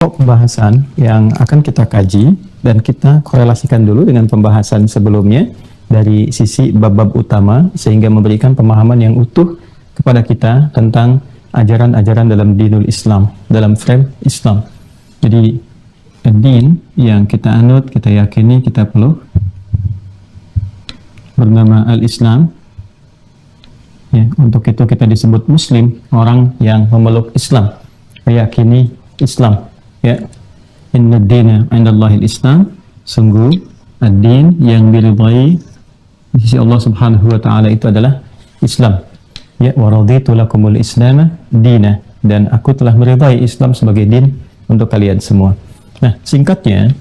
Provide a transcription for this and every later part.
Pembahasan yang akan kita kaji dan kita korelasikan dulu dengan pembahasan sebelumnya dari sisi bab-bab utama sehingga memberikan pemahaman yang utuh kepada kita tentang ajaran-ajaran dalam dinul Islam, dalam frame Islam. Jadi din yang kita anut, kita yakini, kita peluk bernama al-Islam. Ya, untuk itu kita disebut Muslim, orang yang memeluk Islam, meyakini Islam. Ya, inna dina indallahil Islam, sungguh ad-din yang diridhai di sisi Allah Subhanahu wa taala itu adalah Islam. Ya, wa raditu lakumul Islam dina, dan aku telah meridhai Islam sebagai din untuk kalian semua. Nah, singkatnya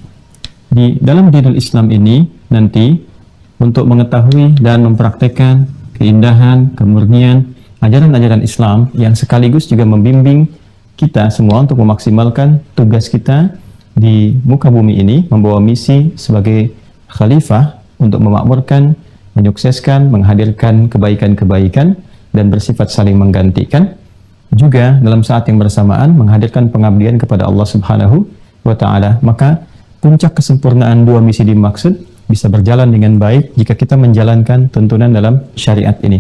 di dalam dinul Islam ini nanti untuk mengetahui dan mempraktekkan keindahan, kemurnian ajaran-ajaran Islam yang sekaligus juga membimbing kita semua untuk memaksimalkan tugas kita di muka bumi ini, membawa misi sebagai khalifah untuk memakmurkan, menyukseskan, menghadirkan kebaikan-kebaikan dan bersifat saling menggantikan, juga dalam saat yang bersamaan menghadirkan pengabdian kepada Allah Subhanahu wa taala. Maka puncak kesempurnaan dua misi dimaksud bisa berjalan dengan baik jika kita menjalankan tuntunan dalam syariat ini.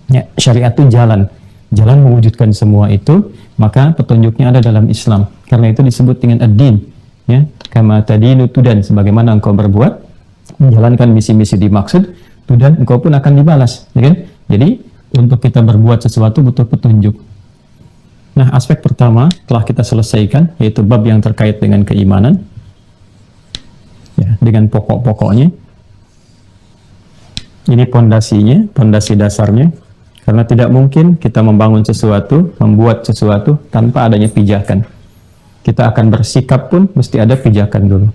Ya, syariat itu jalan mewujudkan semua itu, maka petunjuknya ada dalam Islam. Karena itu disebut dengan ad-din. Ya, kama tadinu tudan, sebagaimana engkau berbuat, menjalankan misi-misi dimaksud, tudan engkau pun akan dibalas. Ya kan? Jadi untuk kita berbuat sesuatu butuh petunjuk. Nah, aspek pertama telah kita selesaikan, yaitu bab yang terkait dengan keimanan. Ya, dengan pokok-pokoknya. Ini pondasinya, pondasi dasarnya. Karena tidak mungkin kita membangun sesuatu, membuat sesuatu tanpa adanya pijakan. Kita akan bersikap pun mesti ada pijakan dulu.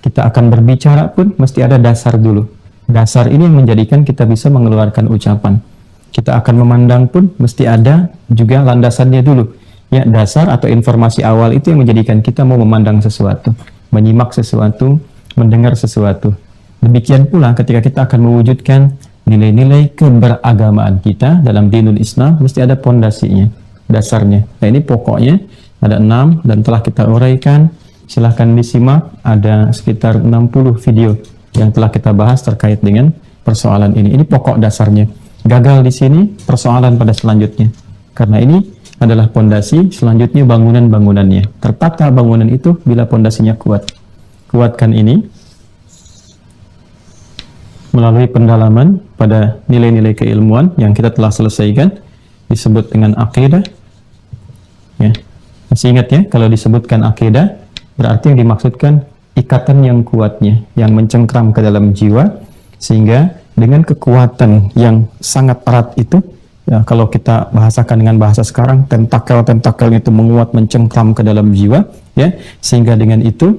Kita akan berbicara pun mesti ada dasar dulu. Dasar ini yang menjadikan kita bisa mengeluarkan ucapan. Kita akan memandang pun mesti ada juga landasannya dulu. Ya, dasar atau informasi awal itu yang menjadikan kita mau memandang sesuatu, menyimak sesuatu, mendengar sesuatu. Demikian pula ketika kita akan mewujudkan nilai-nilai keberagamaan kita dalam dinul Islam, mesti ada pondasinya, dasarnya. Nah, ini pokoknya ada 6 dan telah kita uraikan. Silahkan disimak, ada sekitar 60 video yang telah kita bahas terkait dengan persoalan ini. Ini pokok dasarnya. Gagal di sini, persoalan pada selanjutnya. Karena ini adalah pondasi, selanjutnya bangunan-bangunannya. Tertata bangunan itu bila pondasinya kuat. Kuatkan ini melalui pendalaman pada nilai-nilai keilmuan yang kita telah selesaikan, disebut dengan akidah. Ya. Masih ingat ya, kalau disebutkan akidah, berarti yang dimaksudkan ikatan yang kuatnya, yang mencengkram ke dalam jiwa, sehingga dengan kekuatan yang sangat erat itu, ya, kalau kita bahasakan dengan bahasa sekarang, tentakel-tentakel itu menguat, mencengkram ke dalam jiwa, ya, sehingga dengan itu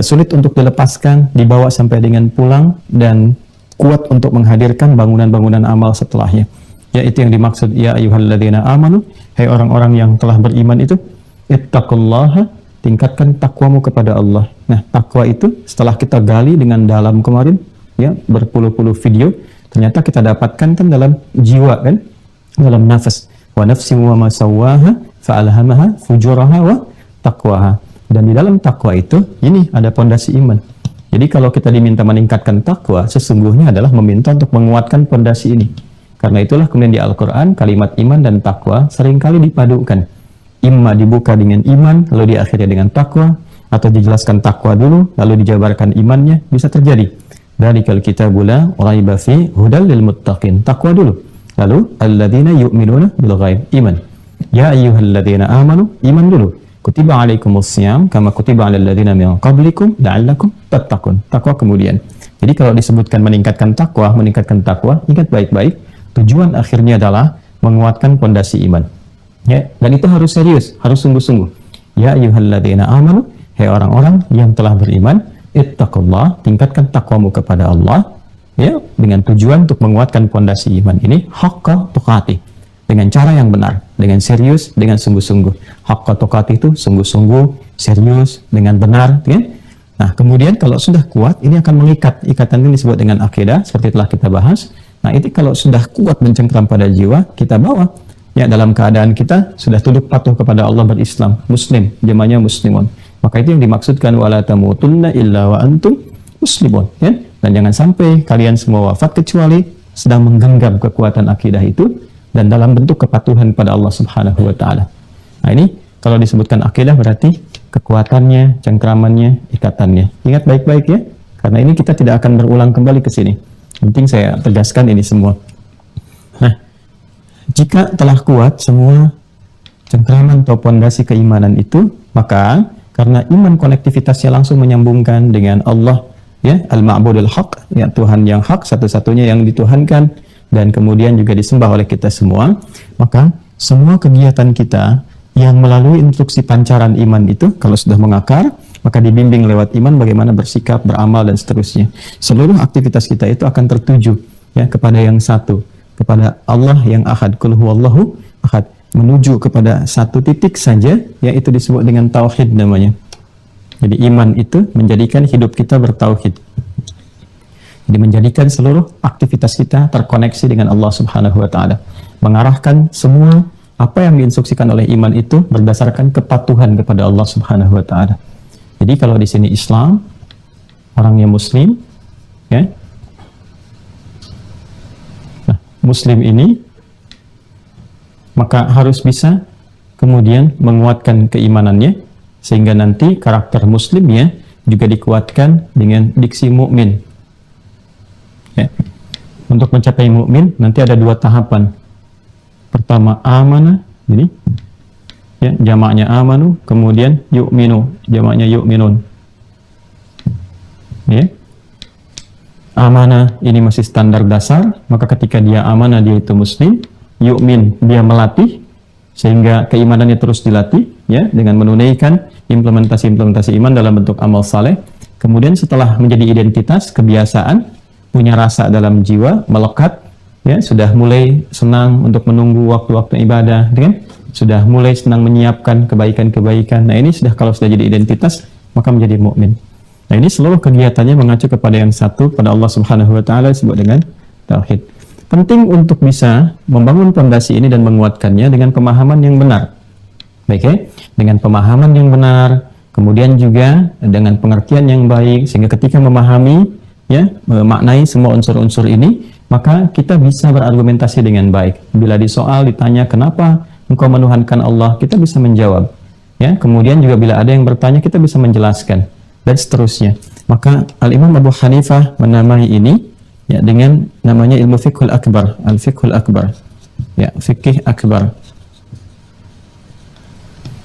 sulit untuk dilepaskan, dibawa sampai dengan pulang, dan kuat untuk menghadirkan bangunan-bangunan amal setelahnya. Ya, itu yang dimaksud ya ayyuhalladzina amanu, hai orang-orang yang telah beriman itu, ittaqullaha, tingkatkan takwamu kepada Allah. Nah, takwa itu setelah kita gali dengan dalam kemarin, ya, berpuluh-puluh video, ternyata kita dapatkan kan dalam jiwa, kan, dalam nafas. Wa nafsi wa ma sawwaha fa alhamaha fujuraha wa taqwaha. Dan di dalam takwa itu, ini ada pondasi iman. Jadi kalau kita diminta meningkatkan takwa, sesungguhnya adalah meminta untuk menguatkan pondasi ini. Karena itulah kemudian di Al-Quran, kalimat iman dan takwa seringkali dipadukan. Imma dibuka dengan iman, lalu diakhiri dengan takwa, atau dijelaskan takwa dulu, lalu dijabarkan imannya, bisa terjadi. Dzalikal kitabu la raiba fi hudal lil muttaqin. Takwa dulu. Lalu alladzina yu'minuna bil ghaib, iman. Ya ayyuhalladzina amanu, iman dulu. Kutiba alaikumusiyam kama kutiba alal ladzina min qablikum la'allakum tattaqun. Takwa kemudian. Jadi kalau disebutkan meningkatkan takwa, ingat baik-baik, tujuan akhirnya adalah menguatkan pondasi iman. Ya, dan itu harus serius, harus sungguh-sungguh. Ya ayyuhalladzina amanu, hai orang-orang yang telah beriman, ittaqullah, tingkatkan takwamu kepada Allah, ya, dengan tujuan untuk menguatkan pondasi iman ini haqqa tuqatih, dengan cara yang benar, dengan serius, dengan sungguh-sungguh. Haqqa tuqatih itu sungguh-sungguh, serius, dengan benar, ya. Nah, kemudian kalau sudah kuat, ini akan mengikat. Ikatan ini disebut dengan akidah, seperti telah kita bahas. Nah, itu kalau sudah kuat mencengkram pada jiwa, kita bawa. Ya, dalam keadaan kita sudah tunduk patuh kepada Allah, berislam, muslim, jamannya muslimun. Maka itu yang dimaksudkan wala tamutunna illa wa antum muslimun, ya. Dan jangan sampai kalian semua wafat kecuali sedang menggenggam kekuatan akidah itu dan dalam bentuk kepatuhan pada Allah Subhanahu wa taala. Nah, ini kalau disebutkan akidah berarti kekuatannya, cengkramannya, ikatannya. Ingat baik-baik ya, karena ini kita tidak akan berulang kembali ke sini. Penting saya tegaskan ini semua. Nah, jika telah kuat semua cengkraman atau pondasi keimanan itu, maka karena iman konektivitasnya langsung menyambungkan dengan Allah, ya, al-ma'budul haq, ya, Tuhan yang hak, satu-satunya yang dituhankan dan kemudian juga disembah oleh kita semua, maka semua kegiatan kita yang melalui instruksi pancaran iman itu kalau sudah mengakar, maka dibimbing lewat iman bagaimana bersikap, beramal dan seterusnya. Seluruh aktivitas kita itu akan tertuju, ya, kepada yang satu, kepada Allah yang ahad, qul huwallahu ahad, menuju kepada satu titik saja, yaitu disebut dengan tauhid namanya. Jadi iman itu menjadikan hidup kita bertauhid. Jadi menjadikan seluruh aktivitas kita terkoneksi dengan Allah Subhanahu wa taala. Mengarahkan semua apa yang diinstruksikan oleh iman itu berdasarkan kepatuhan kepada Allah Subhanahu wa taala. Jadi kalau di sini Islam, orangnya muslim, ya. Nah, muslim ini maka harus bisa kemudian menguatkan keimanannya sehingga nanti karakter muslimnya juga dikuatkan dengan diksi mukmin. Ya. Untuk mencapai mukmin nanti ada dua tahapan. Pertama amanah, ini ya, jamaknya amanu, kemudian yu'minu, jamaknya yu'minun. Ya. Amanah ini masih standar dasar, maka ketika dia amanah dia itu muslim. Yu'min, dia melatih sehingga keimanannya terus dilatih, ya, dengan menunaikan implementasi iman dalam bentuk amal saleh. Kemudian setelah menjadi identitas, kebiasaan, punya rasa dalam jiwa, melekat, ya, sudah mulai senang untuk menunggu waktu-waktu ibadah, kan? Sudah mulai senang menyiapkan kebaikan-kebaikan. Nah, ini kalau sudah jadi identitas, maka menjadi mukmin. Nah, ini seluruh kegiatannya mengacu kepada yang satu, pada Allah Subhanahu wa taala, disebut dengan tauhid. Penting untuk bisa membangun fondasi ini dan menguatkannya dengan pemahaman yang benar. Baik, ya? Dengan pemahaman yang benar, kemudian juga dengan pengertian yang baik, sehingga ketika memahami, ya, memaknai semua unsur-unsur ini, maka kita bisa berargumentasi dengan baik. Bila disoal, ditanya kenapa engkau menuhankan Allah, kita bisa menjawab. Ya, kemudian juga bila ada yang bertanya, kita bisa menjelaskan dan seterusnya. Maka Al-Imam Abu Hanifah menamai ini, ya, dengan namanya ilmu fiqhul akbar, al-fiqhul akbar, ya, fikih akbar.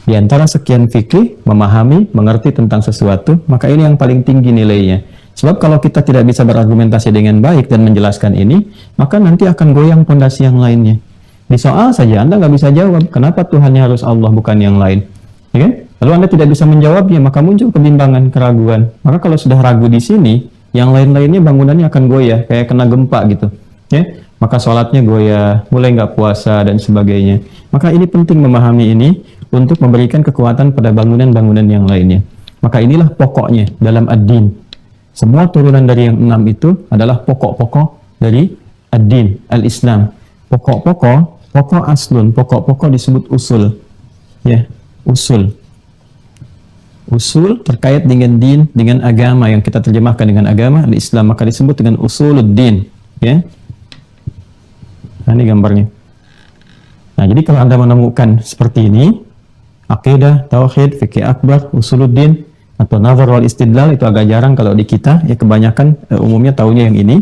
Di antara sekian fikih, memahami, mengerti tentang sesuatu, maka ini yang paling tinggi nilainya. Sebab kalau kita tidak bisa berargumentasi dengan baik dan menjelaskan ini, maka nanti akan goyang pondasi yang lainnya. Di soal saja Anda nggak bisa jawab, kenapa Tuhannya harus Allah bukan yang lain, ya kan? Lalu Anda tidak bisa menjawabnya, maka muncul kebimbangan, keraguan. Maka kalau sudah ragu di sini, yang lain-lainnya bangunannya akan goyah, kayak kena gempa gitu, ya. Maka sholatnya goyah, mulai nggak puasa dan sebagainya. Maka ini penting memahami ini untuk memberikan kekuatan pada bangunan-bangunan yang lainnya. Maka inilah pokoknya dalam ad-din. Semua turunan dari yang 6 itu adalah pokok-pokok dari ad-din, al-Islam. Pokok aslun, pokok-pokok disebut usul, ya, usul. Usul terkait dengan din, dengan agama yang kita terjemahkan dengan agama, al-Islam, maka disebut dengan usuluddin, ya. Nah, ini gambarnya. Nah, jadi kalau Anda menemukan seperti ini, akidah, tauhid, fikih akbar, usuluddin, atau nazar wal istidlal, itu agak jarang kalau di kita, ya, kebanyakan umumnya tahunya yang ini.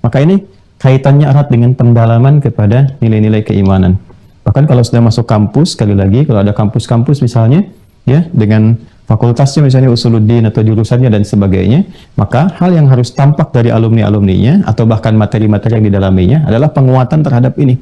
Maka ini kaitannya erat dengan pendalaman kepada nilai-nilai keimanan. Bahkan kalau sudah masuk kampus, sekali lagi, kalau ada kampus-kampus misalnya, ya, dengan fakultasnya misalnya usuluddin atau jurusannya dan sebagainya, maka hal yang harus tampak dari alumni-alumninya atau bahkan materi-materi yang didalaminya adalah penguatan terhadap ini.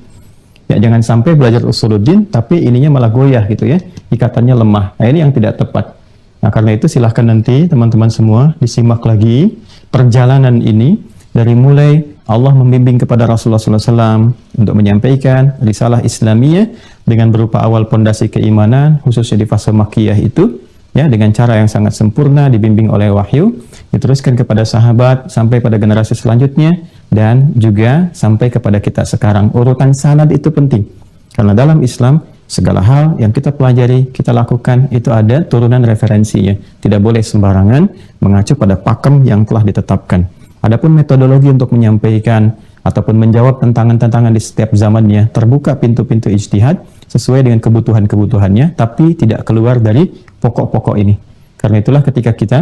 Ya, jangan sampai belajar usuluddin tapi ininya malah goyah gitu, ya, ikatannya lemah. Nah, ini yang tidak tepat. Nah, karena itu silahkan nanti teman-teman semua disimak lagi perjalanan ini dari mulai Allah membimbing kepada Rasulullah SAW untuk menyampaikan risalah Islamiyah dengan berupa awal pondasi keimanan, khususnya di fase Makkiyah itu, ya, dengan cara yang sangat sempurna, dibimbing oleh wahyu, diteruskan kepada sahabat sampai pada generasi selanjutnya, dan juga sampai kepada kita sekarang. Urutan sanad itu penting, karena dalam Islam segala hal yang kita pelajari, kita lakukan, itu ada turunan referensinya. Tidak boleh sembarangan mengacu pada pakem yang telah ditetapkan. Adapun metodologi untuk menyampaikan ataupun menjawab tantangan-tantangan di setiap zamannya, terbuka pintu-pintu ijtihad sesuai dengan kebutuhan-kebutuhannya, tapi tidak keluar dari pokok-pokok ini. Karena itulah ketika kita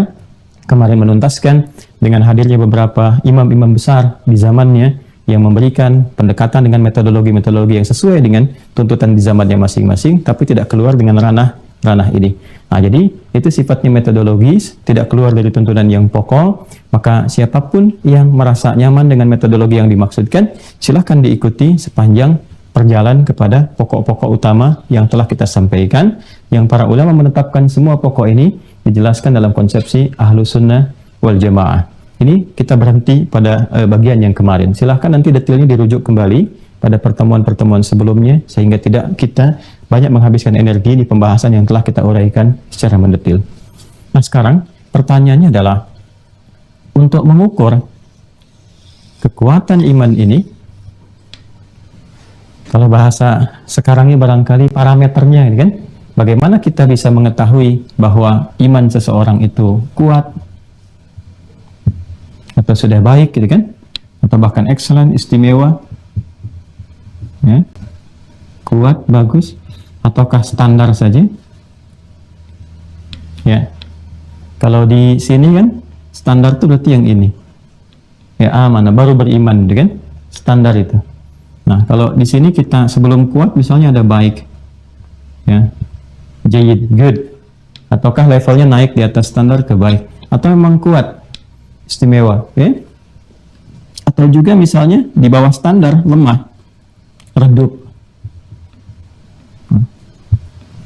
kemarin menuntaskan dengan hadirnya beberapa imam-imam besar di zamannya yang memberikan pendekatan dengan metodologi-metodologi yang sesuai dengan tuntutan di zamannya masing-masing, tapi tidak keluar dengan ranah ini. Nah, jadi itu sifatnya metodologis, tidak keluar dari tuntunan yang pokok. Maka siapapun yang merasa nyaman dengan metodologi yang dimaksudkan, silahkan diikuti sepanjang perjalanan kepada pokok-pokok utama yang telah kita sampaikan, yang para ulama menetapkan semua pokok ini dijelaskan dalam konsepsi Ahlus Sunnah wal Jamaah. Ini kita berhenti pada bagian yang kemarin. Silahkan nanti detailnya dirujuk kembali pada pertemuan-pertemuan sebelumnya, sehingga tidak kita banyak menghabiskan energi di pembahasan yang telah kita uraikan secara mendetil. Nah, sekarang pertanyaannya adalah, untuk mengukur kekuatan iman ini, kalau bahasa sekarang ini barangkali parameternya, kan? Bagaimana kita bisa mengetahui bahwa iman seseorang itu kuat, atau sudah baik, gitu kan? Atau bahkan excellent, istimewa, ya, kuat, bagus, ataukah standar saja? Ya, kalau di sini kan standar itu berarti yang ini, ya, amanah, baru beriman, gitu kan? Standar itu. Nah, kalau di sini kita sebelum kuat misalnya ada baik, ya, jayyid, good, ataukah levelnya naik di atas standar ke baik, atau memang kuat, istimewa, ya? Atau juga misalnya di bawah standar, lemah, redup.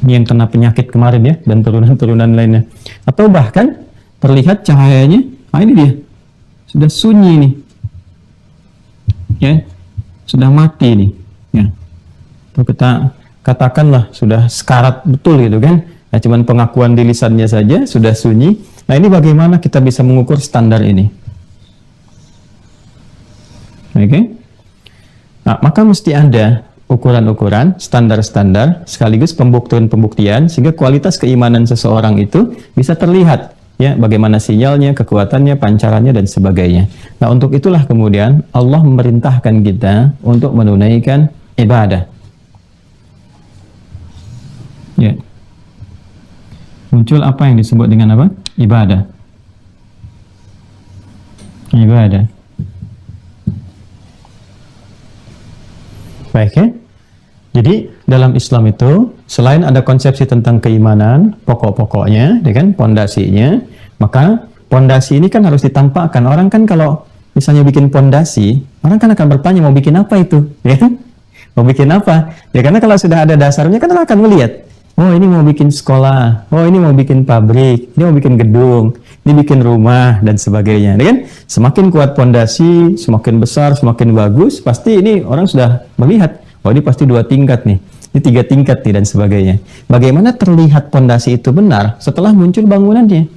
Ini yang kena penyakit kemarin, ya, dan turunan-turunan lainnya. Atau bahkan terlihat cahayanya, nah ini dia, sudah sunyi nih, ya, sudah mati nih, ya. Atau kita katakanlah sudah sekarat betul, gitu kan? Nah, cuman pengakuan di lisannya saja sudah sunyi. Nah, ini bagaimana kita bisa mengukur standar ini? Oke? Nah, maka mesti ada ukuran-ukuran, standar-standar, sekaligus pembuktian-pembuktian, sehingga kualitas keimanan seseorang itu bisa terlihat, ya, bagaimana sinyalnya, kekuatannya, pancarannya, dan sebagainya. Nah, untuk itulah kemudian Allah memerintahkan kita untuk menunaikan ibadah. Ya. Muncul apa yang disebut dengan apa? Ibadah. Ibadah. Baik, ya. Jadi dalam Islam itu selain ada konsepsi tentang keimanan, pokok-pokoknya, ya kan, pondasinya, maka pondasi ini kan harus ditampakkan. Orang kan kalau misalnya bikin pondasi, orang kan akan bertanya mau bikin apa itu, ya kan? Mau bikin apa? Ya karena kalau sudah ada dasarnya kan orang akan melihat. Oh, ini mau bikin sekolah, oh ini mau bikin pabrik, ini mau bikin gedung, ini bikin rumah, dan sebagainya, kan? Semakin kuat pondasi, semakin besar, semakin bagus, pasti ini orang sudah melihat, oh ini pasti 2 tingkat nih, ini 3 tingkat nih, dan sebagainya. Bagaimana terlihat pondasi itu benar setelah muncul bangunannya?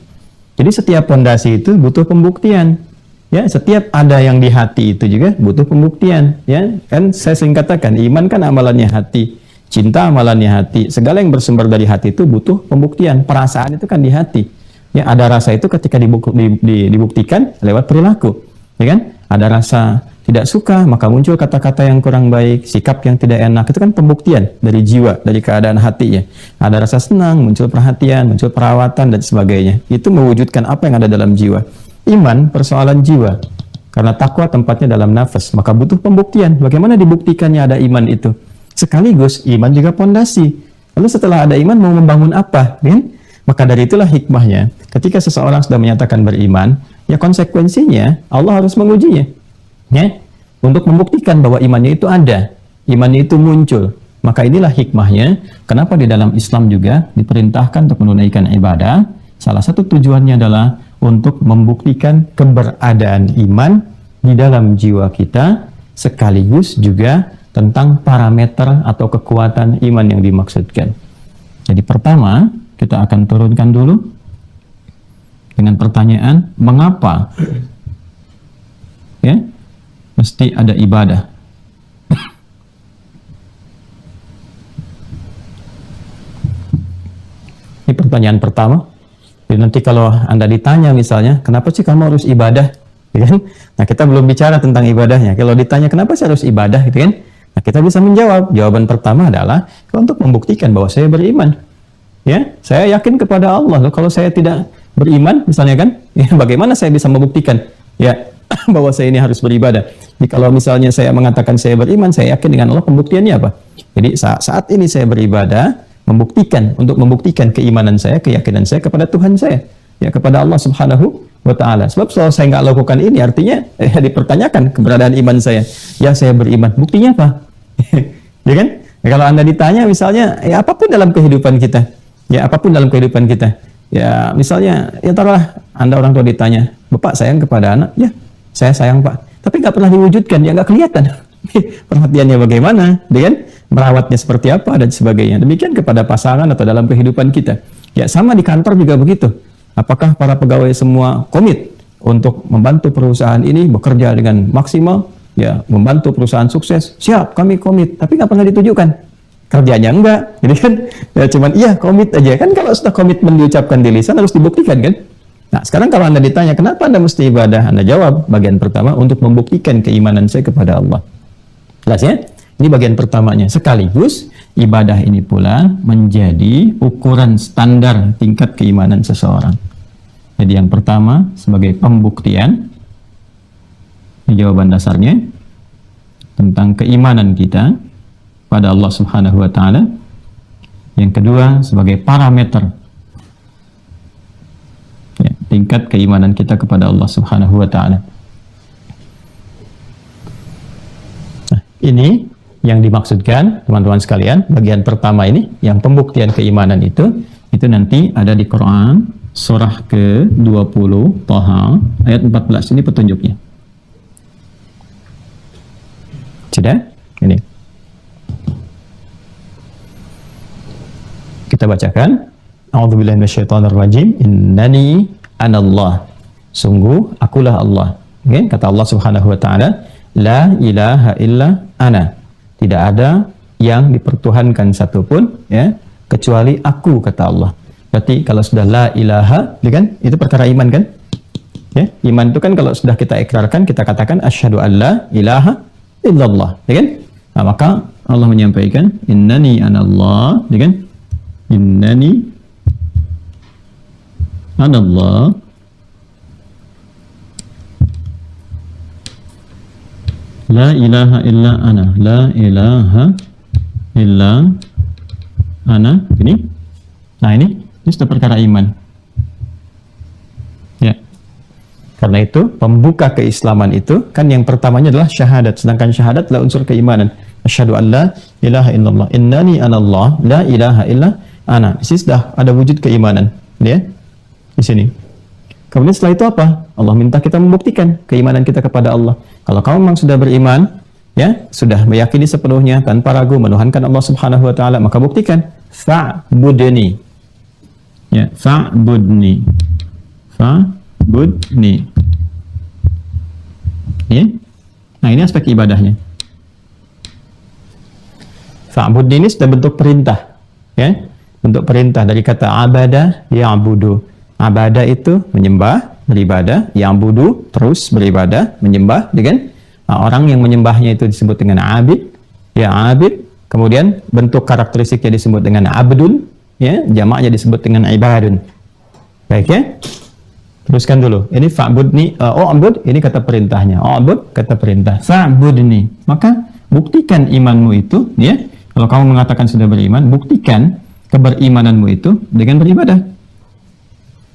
Jadi setiap pondasi itu butuh pembuktian, ya. Setiap ada yang di hati itu juga butuh pembuktian, ya. Kan saya sering katakan, iman kan amalannya hati. Cinta amalannya hati. Segala yang bersumber dari hati itu butuh pembuktian. Perasaan itu kan di hati. Ya, ada rasa itu ketika dibuktikan lewat perilaku. Ya kan? Ada rasa tidak suka, maka muncul kata-kata yang kurang baik, sikap yang tidak enak. Itu kan pembuktian dari jiwa, dari keadaan hatinya. Ada rasa senang, muncul perhatian, muncul perawatan, dan sebagainya. Itu mewujudkan apa yang ada dalam jiwa. Iman persoalan jiwa. Karena takwa tempatnya dalam nafas, maka butuh pembuktian. Bagaimana dibuktikannya ada iman itu? Sekaligus iman juga pondasi. Lalu setelah ada iman mau membangun apa, kan? Maka dari itulah hikmahnya. Ketika seseorang sudah menyatakan beriman, ya konsekuensinya Allah harus mengujinya, ya, untuk membuktikan bahwa imannya itu ada, imannya itu muncul. Maka inilah hikmahnya. Kenapa di dalam Islam juga diperintahkan untuk menunaikan ibadah? Salah satu tujuannya adalah untuk membuktikan keberadaan iman di dalam jiwa kita, sekaligus juga tentang parameter atau kekuatan iman yang dimaksudkan. Jadi pertama, kita akan turunkan dulu dengan pertanyaan, mengapa, ya, mesti ada ibadah? pertanyaan pertama. Jadi nanti kalau Anda ditanya misalnya, kenapa sih kamu harus ibadah? Gitu kan? Nah, kita belum bicara tentang ibadahnya. Kalau ditanya kenapa sih harus ibadah, gitu kan? Nah, kita bisa menjawab. Jawaban pertama adalah untuk membuktikan bahwa saya beriman. Ya, saya yakin kepada Allah. Loh, kalau saya tidak beriman, misalnya kan, ya, bagaimana saya bisa membuktikan ya bahwa saya ini harus beribadah? Jadi kalau misalnya saya mengatakan saya beriman, saya yakin dengan Allah, pembuktiannya apa? Jadi saat ini saya beribadah, untuk membuktikan keimanan saya, keyakinan saya kepada Tuhan saya, ya, kepada Allah Subhanahu wa Ta'ala. Sebab kalau saya nggak lakukan ini, artinya dipertanyakan keberadaan iman saya. Ya, saya beriman, buktinya apa? Ya kan? Ya, kalau Anda ditanya misalnya, ya apapun dalam kehidupan kita, ya misalnya, ya taruhlah Anda orang tua ditanya, Bapak sayang kepada anak? Ya, saya sayang Pak. Tapi nggak pernah diwujudkan, ya nggak kelihatan. Perhatiannya bagaimana, kan? Merawatnya seperti apa dan sebagainya. Demikian kepada pasangan atau dalam kehidupan kita. Ya sama di kantor juga begitu. Apakah para pegawai semua komit untuk membantu perusahaan ini bekerja dengan maksimal? Ya, membantu perusahaan sukses. Siap, kami komit. Tapi nggak pernah ditujukan. Kerjanya enggak. Jadi kan, ya cuman iya komit aja. Kan kalau sudah komitmen diucapkan di lisan harus dibuktikan kan? Nah, sekarang kalau Anda ditanya, kenapa Anda mesti ibadah? Anda jawab, bagian pertama, untuk membuktikan keimanan saya kepada Allah. Jelas ya? Ini bagian pertamanya. Sekaligus, ibadah ini pula menjadi ukuran standar tingkat keimanan seseorang. Jadi yang pertama, sebagai pembuktian, ini jawaban dasarnya, tentang keimanan kita pada Allah Subhanahu wa Ta'ala. Yang kedua, sebagai parameter ya, tingkat keimanan kita kepada Allah Subhanahu wa Ta'ala. Nah, ini yang dimaksudkan teman-teman sekalian, bagian pertama ini, yang pembuktian keimanan itu nanti ada di Quran surah ke-20 Thaha ayat 14. Ini petunjuknya. Sudah? Ini. Kita bacakan. A'udzubillahi minasyaitonirrajim. Innani anallah. Sungguh akulah Allah. Okay? Kata Allah Subhanahu wa Ta'ala, la ilaha illa ana. Tidak ada yang dipertuhankan satupun ya kecuali aku, kata Allah. Berarti kalau sudah la ilaha, ya kan? Itu perkara iman kan? Ya, iman itu kan kalau sudah kita ikrarkan, kita katakan asyhadu an la ilaha illallah, ya kan? Nah, maka Allah menyampaikan innani anallah, ya kan? Innani anallah. La ilaha illa ana, la ilaha illa ana. Ini, nah ini sudah perkara iman. Ya, karena itu pembuka keislaman itu kan yang pertamanya adalah syahadat, sedangkan syahadat adalah unsur keimanan. Asyhadu an la ilaha illallah, innani anallah, la ilaha illa ana. Di sini sudah ada wujud keimanan, ya di sini. Kemudian setelah itu apa? Allah minta kita membuktikan keimanan kita kepada Allah. Kalau kamu memang sudah beriman, ya, sudah meyakini sepenuhnya tanpa ragu menuhankan Allah Subhanahu wa Ta'ala, maka buktikan. Fa'budni. Ya, fa'budni. Fa'budni. Ya. Nah, ini aspek ibadahnya. Fa'budni ini sudah bentuk perintah, ya. Bentuk perintah dari kata abada ya'budu. Abadah itu menyembah, beribadah, yang budu terus beribadah, menyembah, kan? Nah, orang yang menyembahnya itu disebut dengan abid, ya abid. Kemudian bentuk karakteristiknya disebut dengan abdun, ya, jamaknya disebut dengan ibadun. Baik ya? Teruskan dulu. Ini fa'budni, abud, ini kata perintahnya. Abud kata perintah. Fa'budni. Maka buktikan imanmu itu, ya. Kalau kamu mengatakan sudah beriman, buktikan keberimananmu itu dengan beribadah.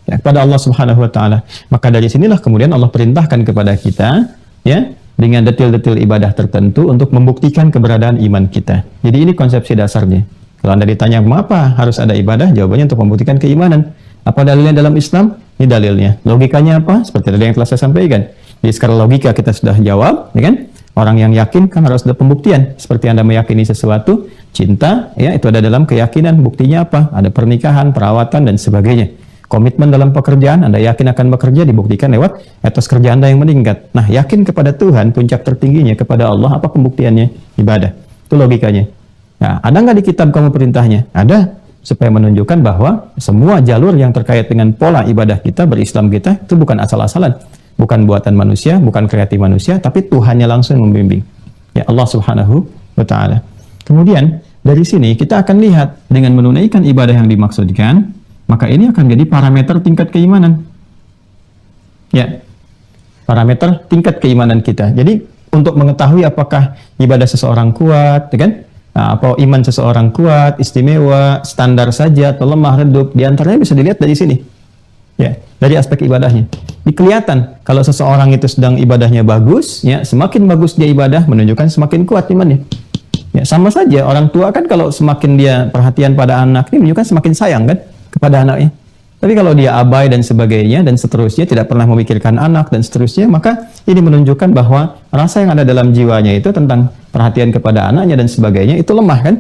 Ya, kepada Allah Subhanahu wa Ta'ala. Maka dari sinilah kemudian Allah perintahkan kepada kita, ya, dengan detil-detil ibadah tertentu untuk membuktikan keberadaan iman kita. Jadi ini konsepsi dasarnya. Kalau Anda ditanya mengapa harus ada ibadah, jawabannya untuk membuktikan keimanan. Apa dalilnya dalam Islam? Ini dalilnya. Logikanya apa? Seperti tadi yang telah saya sampaikan. Jadi secara logika kita sudah jawab, ya kan? Orang yang yakin kan harus ada pembuktian. Seperti Anda meyakini sesuatu, cinta, ya, itu ada dalam keyakinan. Buktinya apa? Ada pernikahan, perawatan dan sebagainya. Komitmen dalam pekerjaan, Anda yakin akan bekerja, dibuktikan lewat etos kerja Anda yang meningkat. Nah, yakin kepada Tuhan, puncak tertingginya kepada Allah, apa pembuktiannya? Ibadah. Itu logikanya. Nah, ada nggak di kitab kamu perintahnya? Ada. supaya menunjukkan bahwa semua jalur yang terkait dengan pola ibadah kita, berislam kita, itu bukan asal-asalan, bukan buatan manusia, bukan kreatif manusia, tapi Tuhannya langsung membimbing. Ya Allah Subhanahu wa Ta'ala. Kemudian dari sini kita akan lihat dengan menunaikan ibadah yang dimaksudkan, maka ini akan jadi parameter tingkat keimanan. Ya, parameter tingkat keimanan kita. Jadi untuk mengetahui apakah ibadah seseorang kuat, kan? Nah, apa iman seseorang kuat, istimewa, standar saja atau lemah, redup, diantaranya bisa dilihat dari sini. Ya, dari aspek ibadahnya. Kelihatan kalau seseorang itu sedang ibadahnya bagus, ya, semakin bagus dia ibadah menunjukkan semakin kuat imannya. Ya, sama saja orang tua kan kalau semakin dia perhatian pada anak, ini menunjukkan semakin sayang kan kepada anaknya. Tapi kalau dia abai dan sebagainya dan seterusnya, tidak pernah memikirkan anak dan seterusnya, maka ini menunjukkan bahwa rasa yang ada dalam jiwanya itu tentang perhatian kepada anaknya dan sebagainya itu lemah kan,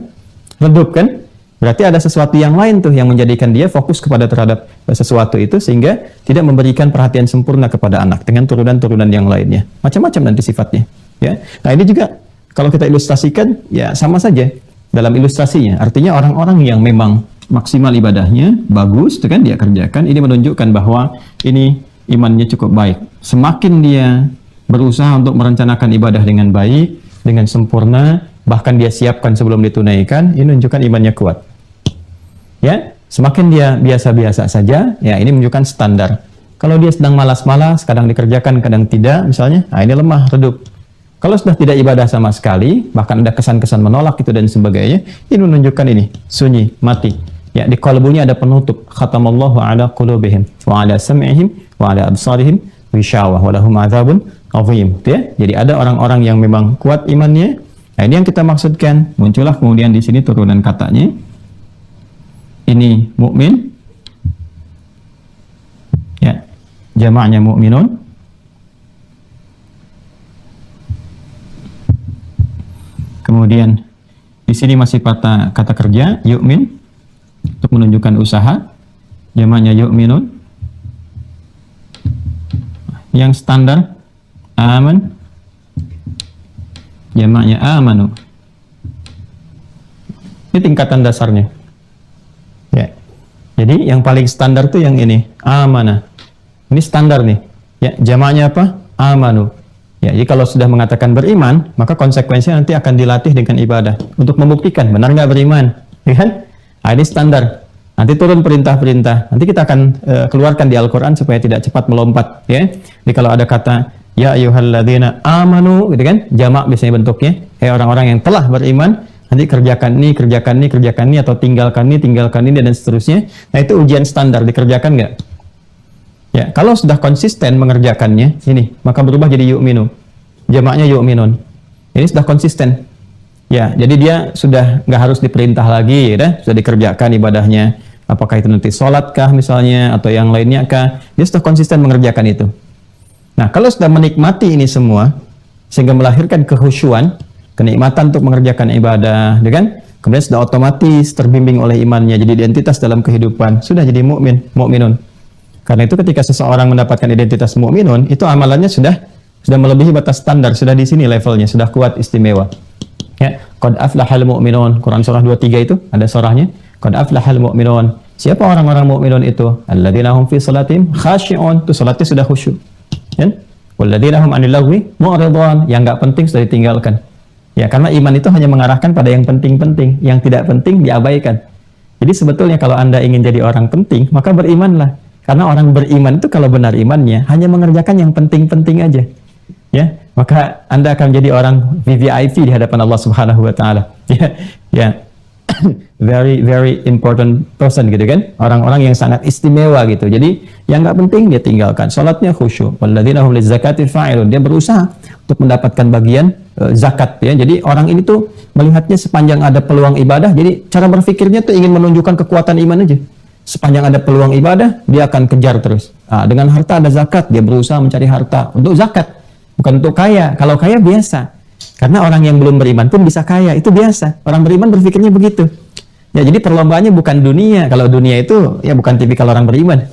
redup kan. Berarti ada sesuatu yang lain tuh yang menjadikan dia fokus terhadap sesuatu itu sehingga tidak memberikan perhatian sempurna kepada anak dengan turunan-turunan yang lainnya. Macam-macam nanti sifatnya. Ya. Nah ini juga kalau kita ilustrasikan ya sama saja dalam ilustrasinya. Artinya orang-orang yang memang maksimal ibadahnya, bagus, itu kan dia kerjakan, ini menunjukkan bahwa ini imannya cukup baik. Semakin dia berusaha untuk merencanakan ibadah dengan baik, dengan sempurna, bahkan dia siapkan sebelum ditunaikan, ini menunjukkan imannya kuat. Ya, semakin dia biasa-biasa saja, ya ini menunjukkan standar. Kalau dia sedang malas-malas, kadang dikerjakan, kadang tidak, misalnya, nah ini lemah, redup. Kalau sudah tidak ibadah sama sekali, bahkan ada kesan-kesan menolak itu dan sebagainya, ini menunjukkan ini, sunyi, mati. Ya, di qalbunya ada penutup. Khatamallahu ala qulubihim wa ala sam'ihim wa ala absarihim ghishawah wa lahum adzabun azim. Ya, jadi ada orang-orang yang memang kuat imannya. Nah, ini yang kita maksudkan. Muncullah kemudian di sini turunan katanya. Ini mukmin. Ya, jamaknya mukminun. Kemudian di sini masih kata kerja yu'min untuk menunjukkan usaha, jamaknya yu'minun. Yang standar aman, jamaknya amanu. Ini tingkatan dasarnya. Ya. Jadi yang paling standar tuh yang ini, amanah. Ini standar nih. Ya, jamaknya apa? Amanu. Ya, jadi kalau sudah mengatakan beriman, maka konsekuensinya nanti akan dilatih dengan ibadah untuk membuktikan benar nggak beriman, ya kan? Nah, ini standar. Nanti turun perintah-perintah. Nanti kita akan keluarkan di Al-Quran supaya tidak cepat melompat, ya. Jadi kalau ada kata ya ayyuhalladzina amanu, gitu kan? Jamak biasanya bentuknya. Hai orang-orang yang telah beriman, nanti kerjakan ini, kerjakan ini, kerjakan ini, atau tinggalkan ini dan seterusnya. Nah, itu ujian standar, dikerjakan nggak? Ya, kalau sudah konsisten mengerjakannya, ini, maka berubah jadi yu'minu. Jamaknya yu'minun. Ini sudah konsisten. Ya, jadi dia sudah nggak harus diperintah lagi, ya, sudah dikerjakan ibadahnya. Apakah itu nanti sholat kah misalnya, atau yang lainnya kah, dia sudah konsisten mengerjakan itu. Nah, kalau sudah menikmati ini semua, sehingga melahirkan kehusyuan, kenikmatan untuk mengerjakan ibadah, ya kan? Kemudian sudah otomatis terbimbing oleh imannya, jadi identitas dalam kehidupan, sudah jadi mukminun. Karena itu ketika seseorang mendapatkan identitas mukminun, itu amalannya sudah melebihi batas standar, sudah di sini levelnya, sudah kuat, istimewa. Ya, qad aflahal mu'minun. Quran surah 23 itu ada surahnya. Qad aflahal mu'minun. Siapa orang-orang mukminun itu? Alladzina hum fi salatihim khashi'un. Itu salatnya sudah khusyuk. Ya. Walladzina hum 'anil lagwi mu'ridun. Yang enggak penting sudah ditinggalkan. Ya, karena iman itu hanya mengarahkan pada yang penting-penting, yang tidak penting diabaikan. Jadi sebetulnya kalau Anda ingin jadi orang penting, maka berimanlah. Karena orang beriman itu kalau benar imannya hanya mengerjakan yang penting-penting aja. Ya, maka Anda akan menjadi orang VVIP di hadapan Allah Subhanahu wa Ta'ala. Ya, very very important person gitu kan, orang-orang yang sangat istimewa gitu. Jadi yang nggak penting dia tinggalkan, salatnya khusyuk. Walladzina hum lizakati fa'ilun, dia berusaha untuk mendapatkan bagian zakat, ya. Jadi orang ini tuh melihatnya sepanjang ada peluang ibadah, jadi cara berpikirnya tuh ingin menunjukkan kekuatan iman aja. Sepanjang ada peluang ibadah, dia akan kejar terus. Nah, dengan harta ada zakat, dia berusaha mencari harta untuk zakat. Bukan untuk kaya. Kalau kaya biasa. Karena orang yang belum beriman pun bisa kaya. Itu biasa. Orang beriman berpikirnya begitu. Ya, jadi perlombaannya bukan dunia. Kalau dunia itu ya bukan tipikal orang beriman.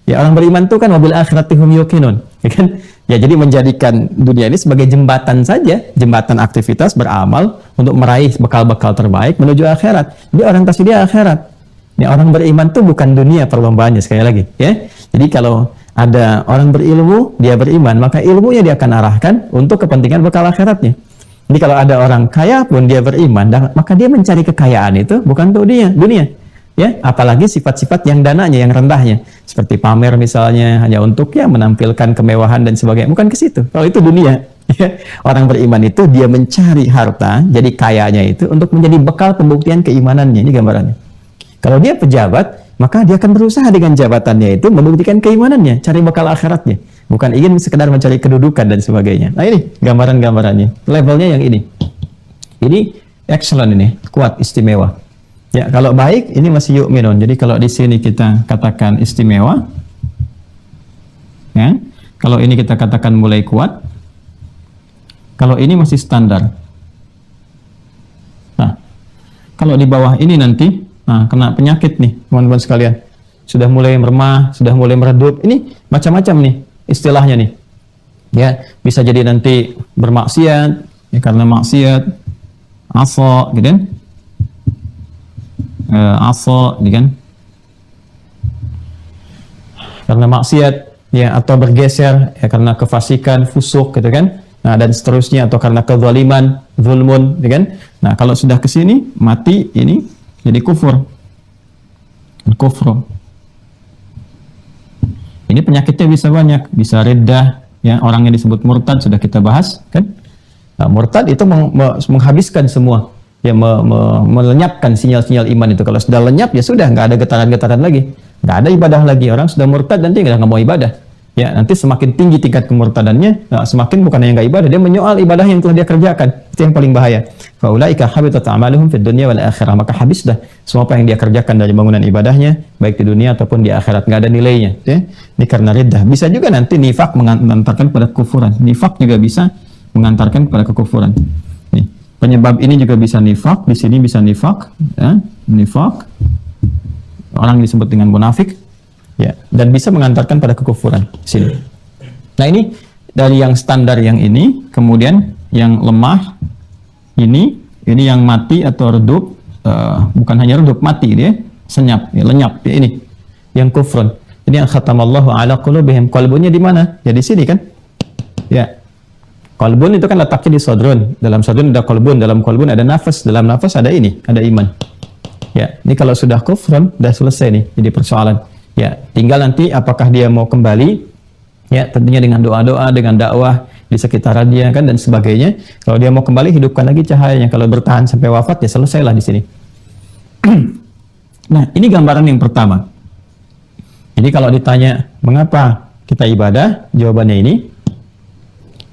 Ya, orang beriman itu kan wabil akhiratihum yuqinun. Ya kan? Ya, jadi menjadikan dunia ini sebagai jembatan saja, jembatan aktivitas beramal untuk meraih bekal-bekal terbaik menuju akhirat. Jadi orientasi dia akhirat. Ya, orang beriman tuh bukan dunia perlombaannya, sekali lagi ya. Jadi kalau ada orang berilmu, dia beriman, maka ilmunya dia akan arahkan untuk kepentingan bekal akhiratnya. Jadi kalau ada orang kaya pun dia beriman, maka dia mencari kekayaan itu bukan untuk dunia. Ya, apalagi sifat-sifat yang dananya, yang rendahnya, seperti pamer misalnya, hanya untuk ya menampilkan kemewahan dan sebagainya, bukan ke situ. Kalau itu dunia. Ya. Orang beriman itu dia mencari harta, jadi kayanya itu untuk menjadi bekal pembuktian keimanannya. Ini gambarannya. Kalau dia pejabat, maka dia akan berusaha dengan jabatannya itu membuktikan keimanannya, cari bekal akhiratnya, bukan ingin sekedar mencari kedudukan dan sebagainya. Nah ini gambaran-gambarannya, levelnya yang ini. Ini excellent, ini kuat, istimewa. Ya, kalau baik ini masih yu'minun. Jadi kalau di sini kita katakan istimewa, ya. Kalau ini kita katakan mulai kuat. Kalau ini masih standar. Nah, kalau di bawah ini nanti kena penyakit nih, teman-teman sekalian. Sudah mulai meremah, sudah mulai meredup. Ini macam-macam nih istilahnya nih. Ya, bisa jadi nanti bermaksiat, ya, karena maksiat, asa, gitu kan? Asa, gitu kan? Karena maksiat, ya, atau bergeser, ya, karena kefasikan, fusuk, gitu kan? Nah, dan seterusnya, atau karena kezaliman, zulmun, gitu kan? Nah, kalau sudah ke sini, mati ini, jadi kufur. Ini penyakitnya bisa banyak, bisa riddah, ya, orang yang disebut murtad sudah kita bahas, kan? Nah, murtad itu menghabiskan semua, ya, melenyapkan sinyal-sinyal iman itu. Kalau sudah lenyap, ya sudah, nggak ada getaran-getaran lagi, nggak ada ibadah lagi. Orang sudah murtad nanti nggak mau ibadah. Ya, nanti semakin tinggi tingkat kemurtadannya, semakin bukan yang nggak ibadah, dia menyoal ibadah yang telah dia kerjakan. Itu yang paling bahaya. Faulaika habitat a'maluhum fid dunya wal akhirah. Maka habislah semua apa yang dia kerjakan dari bangunan ibadahnya, baik di dunia ataupun di akhirat, nggak ada nilainya. Ya. Ini karena riddah. Bisa juga nanti nifak mengantarkan pada kekufuran. Nifak juga bisa mengantarkan pada kekufuran. Nih, penyebab ini juga bisa nifak. Di sini bisa nifak, ya, nifak. Orang disebut dengan munafik. Ya, dan bisa mengantarkan pada kekufuran sini. Nah, ini dari yang standar yang ini, kemudian yang lemah ini yang mati atau redup, bukan hanya redup, mati dia, senyap, ya, lenyap, ya, ini yang kufrun. Ini yang khatamallahu ala qulubihim. Qalbunnya di mana? Ya di sini kan? Ya. Qalbun itu kan letaknya di sodrun. Dalam sodrun ada qalbun, dalam qalbun ada nafas, dalam nafas ada ini, ada iman. Ya, ini kalau sudah kufrun, sudah selesai nih, jadi persoalan. Ya, tinggal nanti apakah dia mau kembali, ya, tentunya dengan doa-doa, dengan dakwah di sekitaran dia, kan, dan sebagainya. Kalau dia mau kembali, hidupkan lagi cahayanya. Kalau bertahan sampai wafat, ya selesailah di sini. Nah, ini gambaran yang pertama. Jadi kalau ditanya mengapa kita ibadah, jawabannya ini,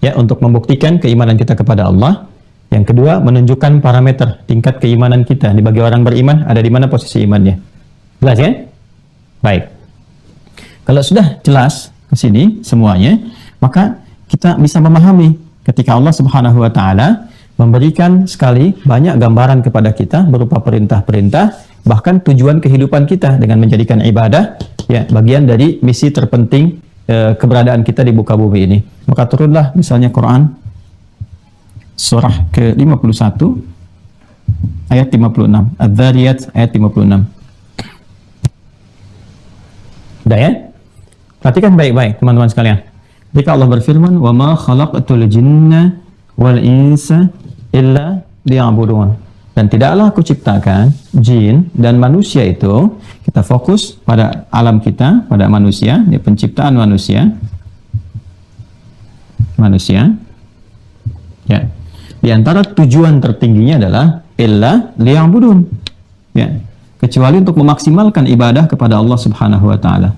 ya, untuk membuktikan keimanan kita kepada Allah. Yang kedua, menunjukkan parameter tingkat keimanan kita. Bagi orang beriman, ada di mana posisi imannya. Jelas ya? Baik. Kalau sudah jelas ke sini semuanya, maka kita bisa memahami ketika Allah Subhanahu wa taala memberikan sekali banyak gambaran kepada kita berupa perintah-perintah, bahkan tujuan kehidupan kita dengan menjadikan ibadah, ya, bagian dari misi terpenting keberadaan kita di muka bumi ini. Maka turunlah misalnya Quran surah ke-51 ayat 56, Adz-Dzariyat ayat 56. Udah ya? Perhatikan baik-baik teman-teman sekalian. Jika Allah berfirman, "Wa ma khalaqatul jinna wal insa illa liya'budun." Dan tidaklah aku ciptakan jin dan manusia itu, kita fokus pada alam kita, pada manusia, di penciptaan manusia. Ya. Di antara tujuan tertingginya adalah illa liya'budun. Ya. Kecuali untuk memaksimalkan ibadah kepada Allah Subhanahu wa taala.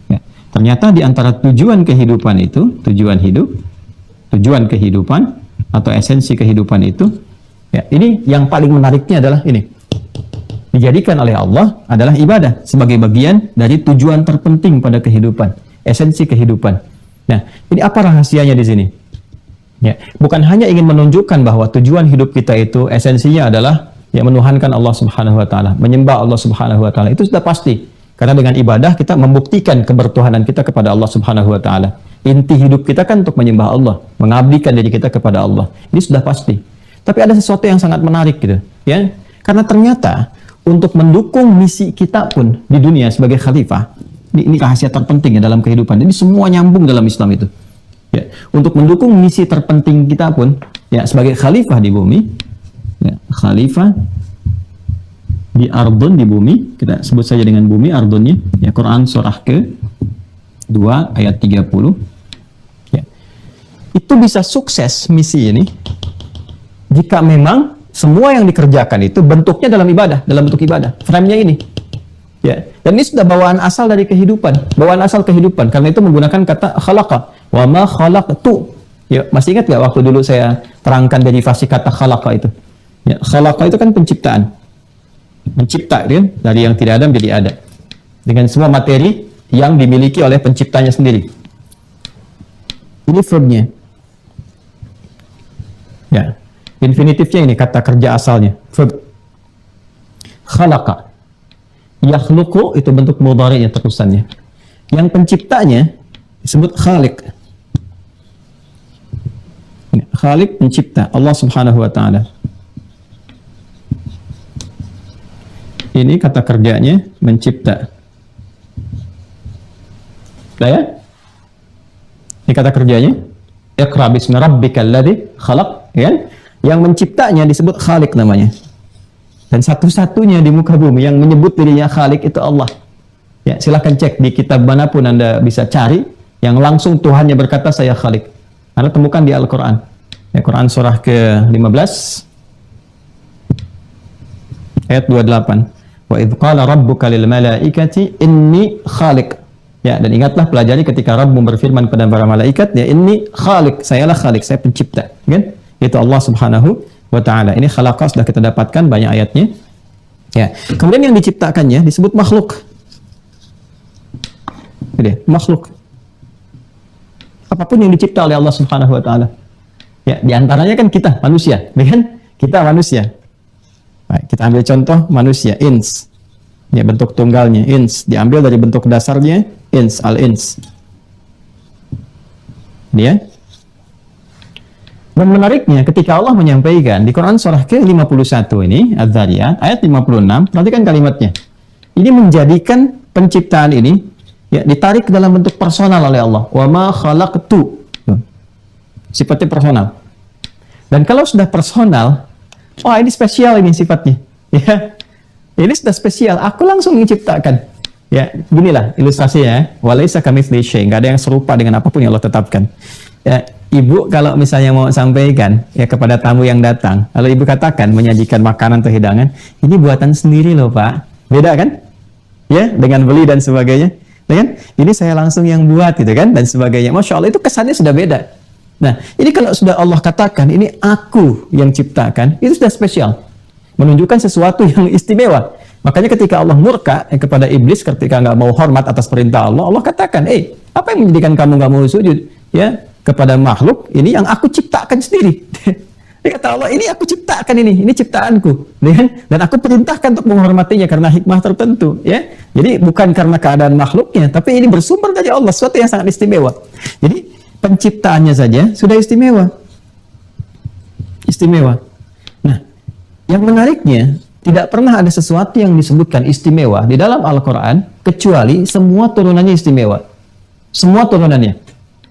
Ya. Ternyata di antara tujuan kehidupan itu, tujuan kehidupan atau esensi kehidupan itu, ya, ini yang paling menariknya adalah ini. Dijadikan oleh Allah adalah ibadah sebagai bagian dari tujuan terpenting pada kehidupan, esensi kehidupan. Nah, ini apa rahasianya di sini? Ya, bukan hanya ingin menunjukkan bahwa tujuan hidup kita itu esensinya adalah ya menuhankan Allah Subhanahu wa taala, menyembah Allah Subhanahu wa taala. Itu sudah pasti. Karena dengan ibadah kita membuktikan kebertuhanan kita kepada Allah Subhanahu wa taala. Inti hidup kita kan untuk menyembah Allah, mengabdikan diri kita kepada Allah. Ini sudah pasti. Tapi ada sesuatu yang sangat menarik gitu, ya. Karena ternyata untuk mendukung misi kita pun di dunia sebagai khalifah. Ini rahasia terpenting ya dalam kehidupan. Jadi semua nyambung dalam Islam itu. Ya, untuk mendukung misi terpenting kita pun ya sebagai khalifah di bumi, ya, khalifah di ardun, di bumi, kita sebut saja dengan bumi ardunnya. Ya, Quran surah ke-2 ayat 30. Ya. Itu bisa sukses misi ini jika memang semua yang dikerjakan itu bentuknya dalam ibadah, dalam bentuk ibadah. Frame-nya ini. Ya, dan ini sudah bawaan asal dari kehidupan, bawaan asal kehidupan. Karena itu menggunakan kata khalaqa, wa ma khalaqtu. Ya, masih ingat nggak waktu dulu saya terangkan derivasi kata khalaqa itu? Ya, khalaqa itu kan penciptaan, mencipta kan dari yang tidak ada menjadi ada, dengan semua materi yang dimiliki oleh penciptanya sendiri. Ini verb-nya. Ya, infinitifnya ini kata kerja asalnya, verb. Khalaqa. Yakhluqu itu bentuk mudhari'nya terusannya. Yang penciptanya disebut khaliq. Khaliq pencipta, Allah Subhanahu wa taala. Ini kata kerjanya mencipta. Nah ya? Ini kata kerjanya. Iqra bismi rabbikal ladzi khalaq, ya? Yang menciptanya disebut khaliq namanya. Dan satu-satunya di muka bumi yang menyebut dirinya Khalik itu Allah. Ya, silahkan cek di kitab manapun Anda bisa cari yang langsung Tuhannya berkata saya Khalik. Anda temukan di Al-Quran. Ya, Quran surah ke-15 ayat 28. Wa idh qala rabbuka lil malaikati inni Khalik. Ya, dan ingatlah pelajari ketika Rabbmu berfirman kepada para malaikat, ya inni Khalik, sayalah Khalik, saya pencipta. Kan? Itu Allah Subhanahu wa ta'ala. Ini khalaqa sudah kita dapatkan banyak ayatnya. Ya. Kemudian yang diciptakannya disebut makhluk. Jadi, makhluk. Apapun yang dicipta oleh Allah Subhanahu wa ta'ala. Ya, di antaranya kan kita manusia, kan? Kita manusia. Baik, kita ambil contoh manusia, ins. Ya, bentuk tunggalnya ins, diambil dari bentuk dasarnya ins, al-ins. Dia. Dan menariknya ketika Allah menyampaikan di Quran surah ke-51 ini, Az-Zariyat ayat 56, perhatikan kalimatnya. Ini menjadikan penciptaan ini ya ditarik ke dalam bentuk personal oleh Allah. Wa ma khalaqtu. Sifatnya personal. Dan kalau sudah personal, wah ini spesial ini sifatnya. Ya. Ini sudah spesial. Aku langsung menciptakan. Ya, beginilah ilustrasinya. Walaisa kamitslihi syai'. Enggak ada yang serupa dengan apapun yang Allah tetapkan. Ya, ibu kalau misalnya mau sampaikan ya kepada tamu yang datang, lalu ibu katakan menyajikan makanan atau hidangan, ini buatan sendiri loh Pak. Beda kan? Ya, dengan beli dan sebagainya. Ya kan? Ini saya langsung yang buat gitu kan dan sebagainya. Masya Allah itu kesannya sudah beda. Nah, ini kalau sudah Allah katakan ini aku yang ciptakan, itu sudah spesial. Menunjukkan sesuatu yang istimewa. Makanya ketika Allah murka kepada iblis ketika nggak mau hormat atas perintah Allah, Allah katakan, apa yang menjadikan kamu nggak mau sujud? Ya, kepada makhluk ini yang aku ciptakan sendiri. Dia kata Allah, ini aku ciptakan ini ciptaanku, dan aku perintahkan untuk menghormatinya karena hikmah tertentu. Ya, jadi bukan karena keadaan makhluknya, tapi ini bersumber dari Allah, sesuatu yang sangat istimewa. Jadi penciptaannya saja sudah istimewa. Istimewa. Nah, yang menariknya tidak pernah ada sesuatu yang disebutkan istimewa di dalam Al-Quran kecuali semua turunannya istimewa. Semua turunannya.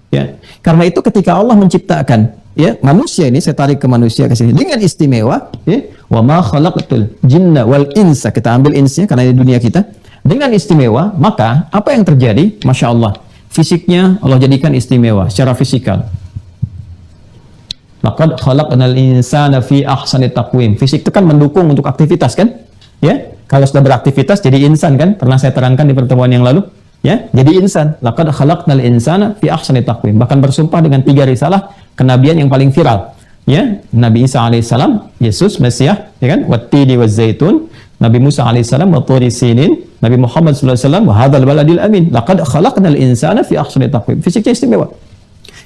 Ya, karena itu ketika Allah menciptakan ya manusia ini, saya tarik ke manusia ke sini dengan istimewa, ya, wa ma khalaqtul jinna wal insa, kita ambil insnya karena ini dunia kita, dengan istimewa, maka apa yang terjadi? Masya Allah, fisiknya Allah jadikan istimewa secara fisikal. Laqad khalaqnal insana fi ahsani taqwim. Fisik itu kan mendukung untuk aktivitas kan? Ya, kalau sudah beraktivitas jadi insan kan? Pernah saya terangkan di pertemuan yang lalu. Ya, jadi insan. Laqad khalaqnal insana fi ahsani taqwim. Bahkan bersumpah dengan 3 risalah kenabian yang paling viral. Ya, Nabi Isa alaihissalam, Yesus Mesias, ya kan? Wattini wazzaitun. Nabi Musa alaihissalam, waturi sinin. Nabi Muhammad sallallahu alaihi wasallam, wa hadzal baladil amin. Laqad khalaqnal insana fi ahsani taqwim. Fisiknya istimewa.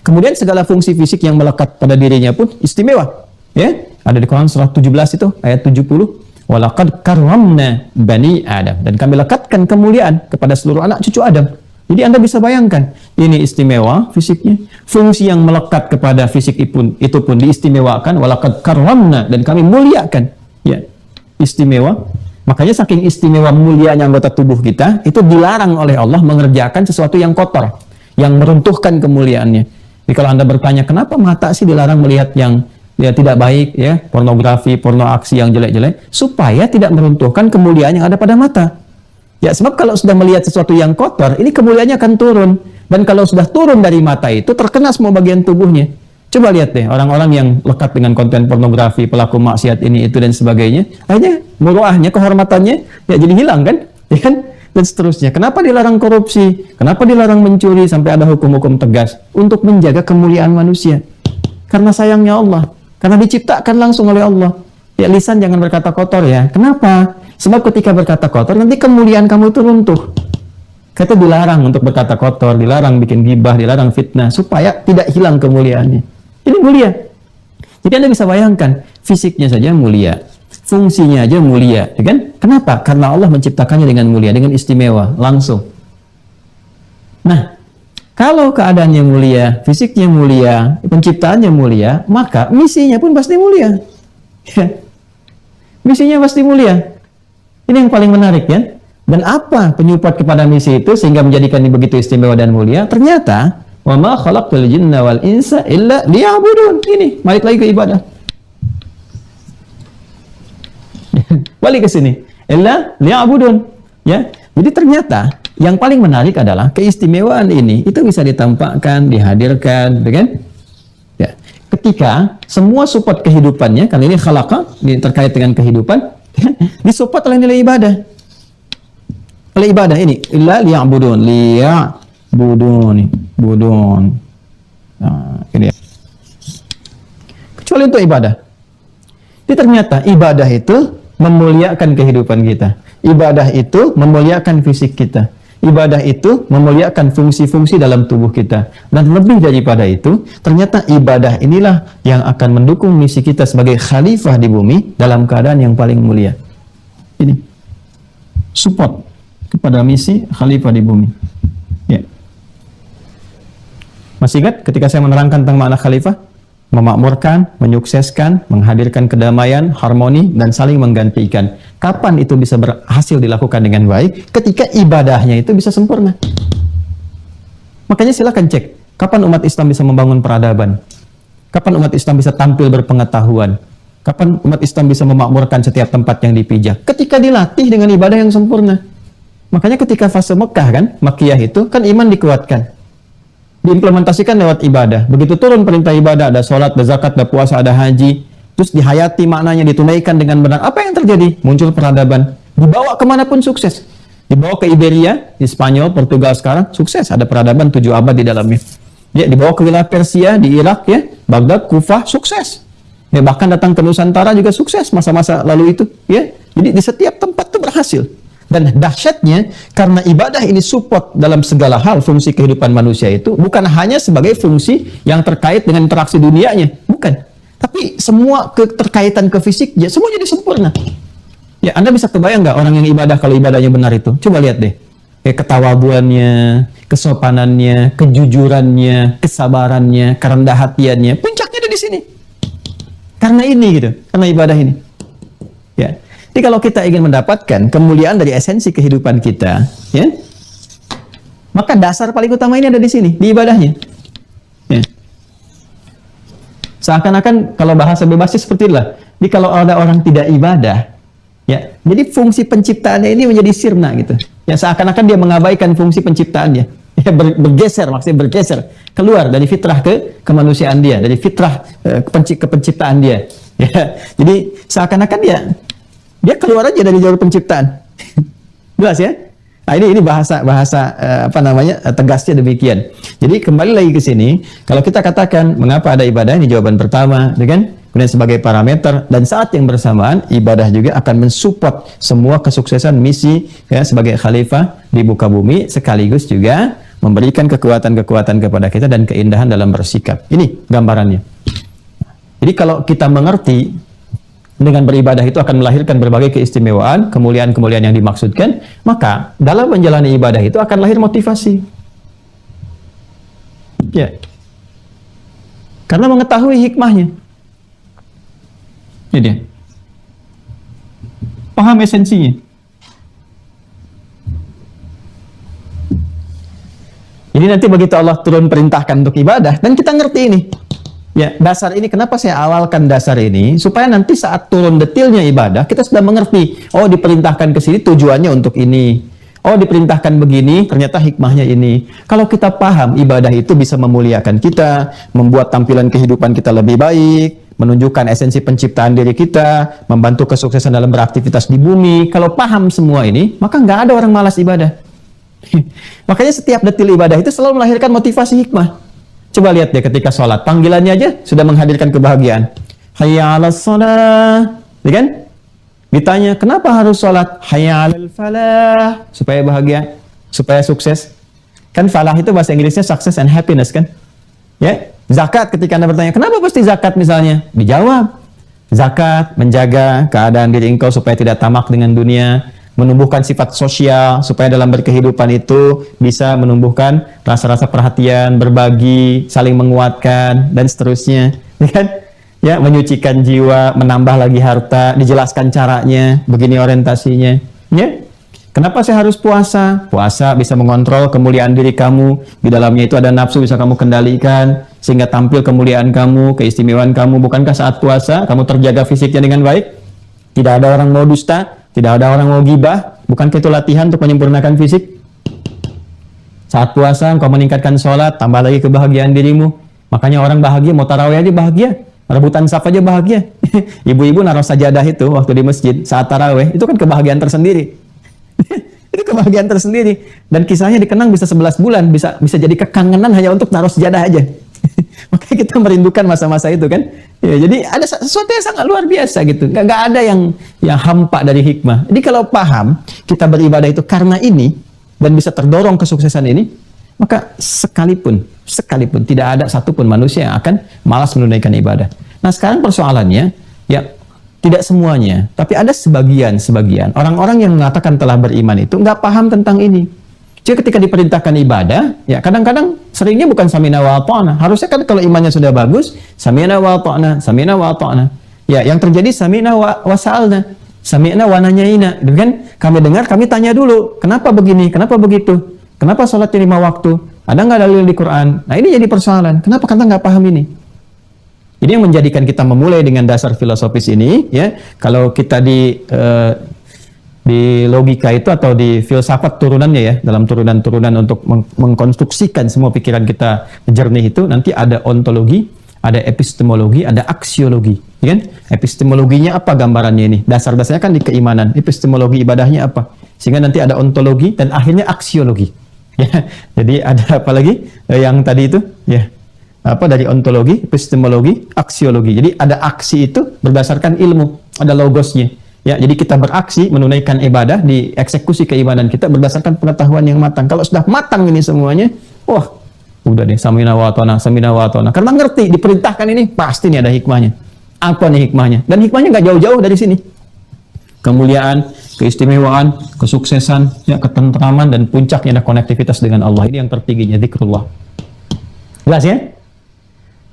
Kemudian segala fungsi fisik yang melekat pada dirinya pun istimewa. Ya, ada di Quran surah 17 itu ayat 70. Walaqad karramna bani Adam, dan kami lekatkan kemuliaan kepada seluruh anak cucu Adam. Jadi Anda bisa bayangkan, ini istimewa fisiknya, fungsi yang melekat kepada fisik itu pun diistimewakan. Walaqad karramna, dan kami muliakan. Ya, istimewa. Makanya saking istimewa mulianya anggota tubuh kita, itu dilarang oleh Allah mengerjakan sesuatu yang kotor, yang meruntuhkan kemuliaannya. Jadi kalau Anda bertanya, kenapa mata sih dilarang melihat yang ya tidak baik, ya, pornografi, porno aksi yang jelek-jelek, supaya tidak meruntuhkan kemuliaan yang ada pada mata. Ya, sebab kalau sudah melihat sesuatu yang kotor, ini kemuliaannya akan turun. Dan kalau sudah turun dari mata itu, terkena semua bagian tubuhnya. Coba lihat deh, orang-orang yang lekat dengan konten pornografi, pelaku maksiat ini, itu, dan sebagainya, akhirnya muruahnya, kehormatannya, ya jadi hilang kan? Ya kan? Dan seterusnya. Kenapa dilarang korupsi? Kenapa dilarang mencuri sampai ada hukum-hukum tegas? Untuk menjaga kemuliaan manusia. Karena sayangnya Allah. Karena diciptakan langsung oleh Allah. Ya, lisan jangan berkata kotor ya. Kenapa? Sebab ketika berkata kotor, nanti kemuliaan kamu itu runtuh. Kata dilarang untuk berkata kotor, dilarang bikin gibah, dilarang fitnah, supaya tidak hilang kemuliaannya. Ini mulia. Jadi Anda bisa bayangkan, fisiknya saja mulia, fungsinya aja mulia, ya kan? Kenapa? Karena Allah menciptakannya dengan mulia, dengan istimewa, langsung. Nah, kalau keadaannya mulia, fisiknya mulia, penciptaannya mulia, maka misinya pun pasti mulia. Ya. Misinya pasti mulia. Ini yang paling menarik ya. Dan apa penyupport kepada misi itu sehingga menjadikannya begitu istimewa dan mulia? Ternyata wa ma khalaqtul jinna wal insa illa liya'budun. Ini, balik lagi ke ibadah. Balik ke sini. Illa liya'budun. Ya. Jadi ternyata yang paling menarik adalah keistimewaan ini itu bisa ditampakkan, dihadirkan, kan? Ya. Ketika semua support kehidupannya, kali ini khalaqa terkait dengan kehidupan, disupport oleh nilai ibadah. Oleh ibadah ini, illa liya'budun, budun. Nah, ini ya. Kecuali untuk ibadah. Jadi ternyata ibadah itu memuliakan kehidupan kita. Ibadah itu memuliakan fisik kita. Ibadah itu memuliakan fungsi-fungsi dalam tubuh kita. Dan lebih daripada itu, ternyata ibadah inilah yang akan mendukung misi kita sebagai khalifah di bumi dalam keadaan yang paling mulia. Ini support kepada misi khalifah di bumi. Ya. Masih ingat ketika saya menerangkan tentang makna khalifah? Memakmurkan, menyukseskan, menghadirkan kedamaian, harmoni, dan saling menggantikan. Kapan itu bisa berhasil dilakukan dengan baik? Ketika ibadahnya itu bisa sempurna. Makanya silakan cek, kapan umat Islam bisa membangun peradaban? Kapan umat Islam bisa tampil berpengetahuan? Kapan umat Islam bisa memakmurkan setiap tempat yang dipijak? Ketika dilatih dengan ibadah yang sempurna. Makanya ketika fase Mekah kan, Makkiyah itu kan iman dikuatkan. Diimplementasikan lewat ibadah. Begitu turun perintah ibadah, ada sholat, ada zakat, ada puasa, ada haji, terus dihayati maknanya, ditunaikan dengan benar. Apa yang terjadi? Muncul peradaban. Dibawa kemanapun sukses. Dibawa ke Iberia, di Spanyol, Portugal sekarang, sukses. Ada peradaban 7 abad di dalamnya. Ya, dibawa ke wilayah Persia, di Irak, ya, Baghdad, Kufah, sukses. Ya, bahkan datang ke Nusantara juga sukses masa-masa lalu itu. Ya, jadi di setiap tempat itu berhasil. Dan dahsyatnya, karena ibadah ini support dalam segala hal fungsi kehidupan manusia itu, bukan hanya sebagai fungsi yang terkait dengan interaksi dunianya, bukan. Tapi semua keterkaitan ke fisiknya, semua jadi sempurna. Ya, Anda bisa kebayang nggak orang yang ibadah kalau ibadahnya benar itu? Coba lihat deh. Ketawaduannya, kesopanannya, kejujurannya, kesabarannya, kerendah hatiannya, puncaknya ada di sini. Karena ini gitu, karena ibadah ini. Ya. Jadi kalau kita ingin mendapatkan kemuliaan dari esensi kehidupan kita, ya, maka dasar paling utama ini ada di sini, di ibadahnya. Ya. Seakan-akan kalau bahasa bebasnya seperti itulah. Jadi kalau ada orang tidak ibadah, ya, jadi fungsi penciptaannya ini menjadi sirna gitu. Ya, seakan-akan dia mengabaikan fungsi penciptaannya. Ya, bergeser, maksudnya bergeser keluar dari fitrah ke kemanusiaan dia, dari fitrah ke penciptaan dia. Ya, jadi seakan-akan dia keluar aja dari jalur penciptaan. Jelas ya? Nah, ini bahasa tegasnya demikian. Jadi kembali lagi ke sini, kalau kita katakan mengapa ada ibadah, ini jawaban pertama, ya kan? Kemudian sebagai parameter, dan saat yang bersamaan ibadah juga akan mensupport semua kesuksesan misi ya sebagai khalifah di muka bumi, sekaligus juga memberikan kekuatan-kekuatan kepada kita dan keindahan dalam bersikap. Ini gambarannya. Jadi kalau kita mengerti dengan beribadah itu akan melahirkan berbagai keistimewaan, kemuliaan-kemuliaan yang dimaksudkan, maka dalam menjalani ibadah itu akan lahir motivasi. Ya. Karena mengetahui hikmahnya. Jadi, paham esensinya. Jadi nanti begitu Allah turun perintahkan untuk ibadah, dan kita ngerti ini. Ya, dasar ini, kenapa saya awalkan dasar ini? Supaya nanti saat turun detailnya ibadah, kita sudah mengerti. Oh, diperintahkan ke sini tujuannya untuk ini. Oh, diperintahkan begini, ternyata hikmahnya ini. Kalau kita paham, ibadah itu bisa memuliakan kita, membuat tampilan kehidupan kita lebih baik, menunjukkan esensi penciptaan diri kita, membantu kesuksesan dalam beraktivitas di bumi. Kalau paham semua ini, maka nggak ada orang malas ibadah. Makanya setiap detil ibadah itu selalu melahirkan motivasi hikmah. Coba lihat deh ketika sholat, panggilannya aja sudah menghadirkan kebahagiaan. Hayya 'alas shalah, ya kan? Ditanya, kenapa harus sholat? Hayya 'alal falah, supaya bahagia, supaya sukses. Kan falah itu bahasa Inggrisnya success and happiness kan? Ya, zakat, ketika Anda bertanya, kenapa pasti zakat misalnya? Dijawab, zakat menjaga keadaan diri engkau supaya tidak tamak dengan dunia, menumbuhkan sifat sosial supaya dalam berkehidupan itu bisa menumbuhkan rasa-rasa perhatian, berbagi, saling menguatkan, dan seterusnya, ya kan? Ya, menyucikan jiwa, menambah lagi harta, dijelaskan caranya, begini orientasinya, ya. Kenapa saya harus puasa? Puasa bisa mengontrol kemuliaan diri kamu, di dalamnya itu ada nafsu bisa kamu kendalikan, sehingga tampil kemuliaan kamu, keistimewaan kamu. Bukankah saat puasa kamu terjaga fisiknya dengan baik? Tidak ada orang mau dusta, tidak ada orang mau gibah. Bukankah itu latihan untuk menyempurnakan fisik? Saat puasa engkau meningkatkan sholat, tambah lagi kebahagiaan dirimu. Makanya orang bahagia, mau tarawih aja bahagia, rebutan saf aja bahagia. Ibu-ibu naruh sajadah itu waktu di masjid saat tarawih, itu kan kebahagiaan tersendiri. Itu kebahagiaan tersendiri. Dan kisahnya dikenang bisa 11 bulan, bisa jadi kekangenan hanya untuk naruh sajadah aja. Makanya kita merindukan masa-masa itu kan. Ya, jadi ada sesuatu yang sangat luar biasa gitu. Nggak ada yang hampa dari hikmah. Jadi kalau paham kita beribadah itu karena ini dan bisa terdorong kesuksesan ini, maka sekalipun tidak ada satupun manusia yang akan malas menunaikan ibadah. Nah, sekarang persoalannya ya tidak semuanya, tapi ada sebagian orang-orang yang mengatakan telah beriman itu nggak paham tentang ini. Jadi ketika diperintahkan ibadah, ya kadang-kadang seringnya bukan samina wa ata'na. Harusnya kan kalau imannya sudah bagus, samina wa ata'na, samina wa ata'na. Ya, yang terjadi samina wa sa'alna, samina wa nanyaina. Gitu kan? Kami dengar, kami tanya dulu, kenapa begini, kenapa begitu? Kenapa sholatnya 5 waktu? Ada nggak dalil di Quran? Nah, ini jadi persoalan. Kenapa kita nggak paham ini? Ini yang menjadikan kita memulai dengan dasar filosofis ini, ya. Kalau kita di logika itu atau di filsafat turunannya ya, dalam turunan-turunan untuk mengkonstruksikan semua pikiran kita jernih itu, nanti ada ontologi, ada epistemologi, ada aksiologi, ya kan? Epistemologinya apa gambarannya ini? Dasar-dasarnya kan di keimanan. Epistemologi ibadahnya apa? Sehingga nanti ada ontologi dan akhirnya aksiologi. Ya, jadi ada apa lagi yang tadi itu? Ya, apa dari ontologi, epistemologi, aksiologi. Jadi ada aksi itu berdasarkan ilmu, ada logosnya. Ya, jadi kita beraksi menunaikan ibadah, di eksekusi keimanan kita berdasarkan pengetahuan yang matang. Kalau sudah matang ini semuanya, wah, udah deh samina wa ta'na, samina wa ta'na. Karena ngerti diperintahkan ini pasti nih ada hikmahnya. Apa nih hikmahnya? Dan hikmahnya nggak jauh-jauh dari sini. Kemuliaan, keistimewaan, kesuksesan, ya, ketentraman, dan puncaknya ada konektivitas dengan Allah. Ini yang tertingginya zikrullah. Jelas ya?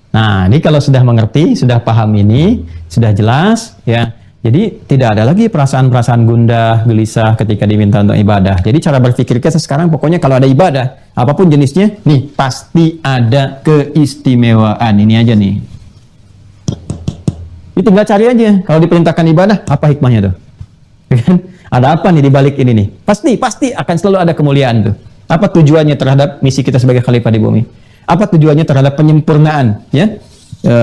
Nah, ini kalau sudah mengerti, sudah paham ini, sudah jelas, ya. Jadi tidak ada lagi perasaan-perasaan gundah, gelisah ketika diminta untuk ibadah. Jadi cara berpikir kita sekarang pokoknya kalau ada ibadah, apapun jenisnya, nih pasti ada keistimewaan. Ini aja nih. Itu tinggal cari aja. Kalau diperintahkan ibadah, apa hikmahnya tuh? Ada apa nih di balik ini nih? Pasti akan selalu ada kemuliaan tuh. Apa tujuannya terhadap misi kita sebagai khalifah di bumi? Apa tujuannya terhadap penyempurnaan, ya?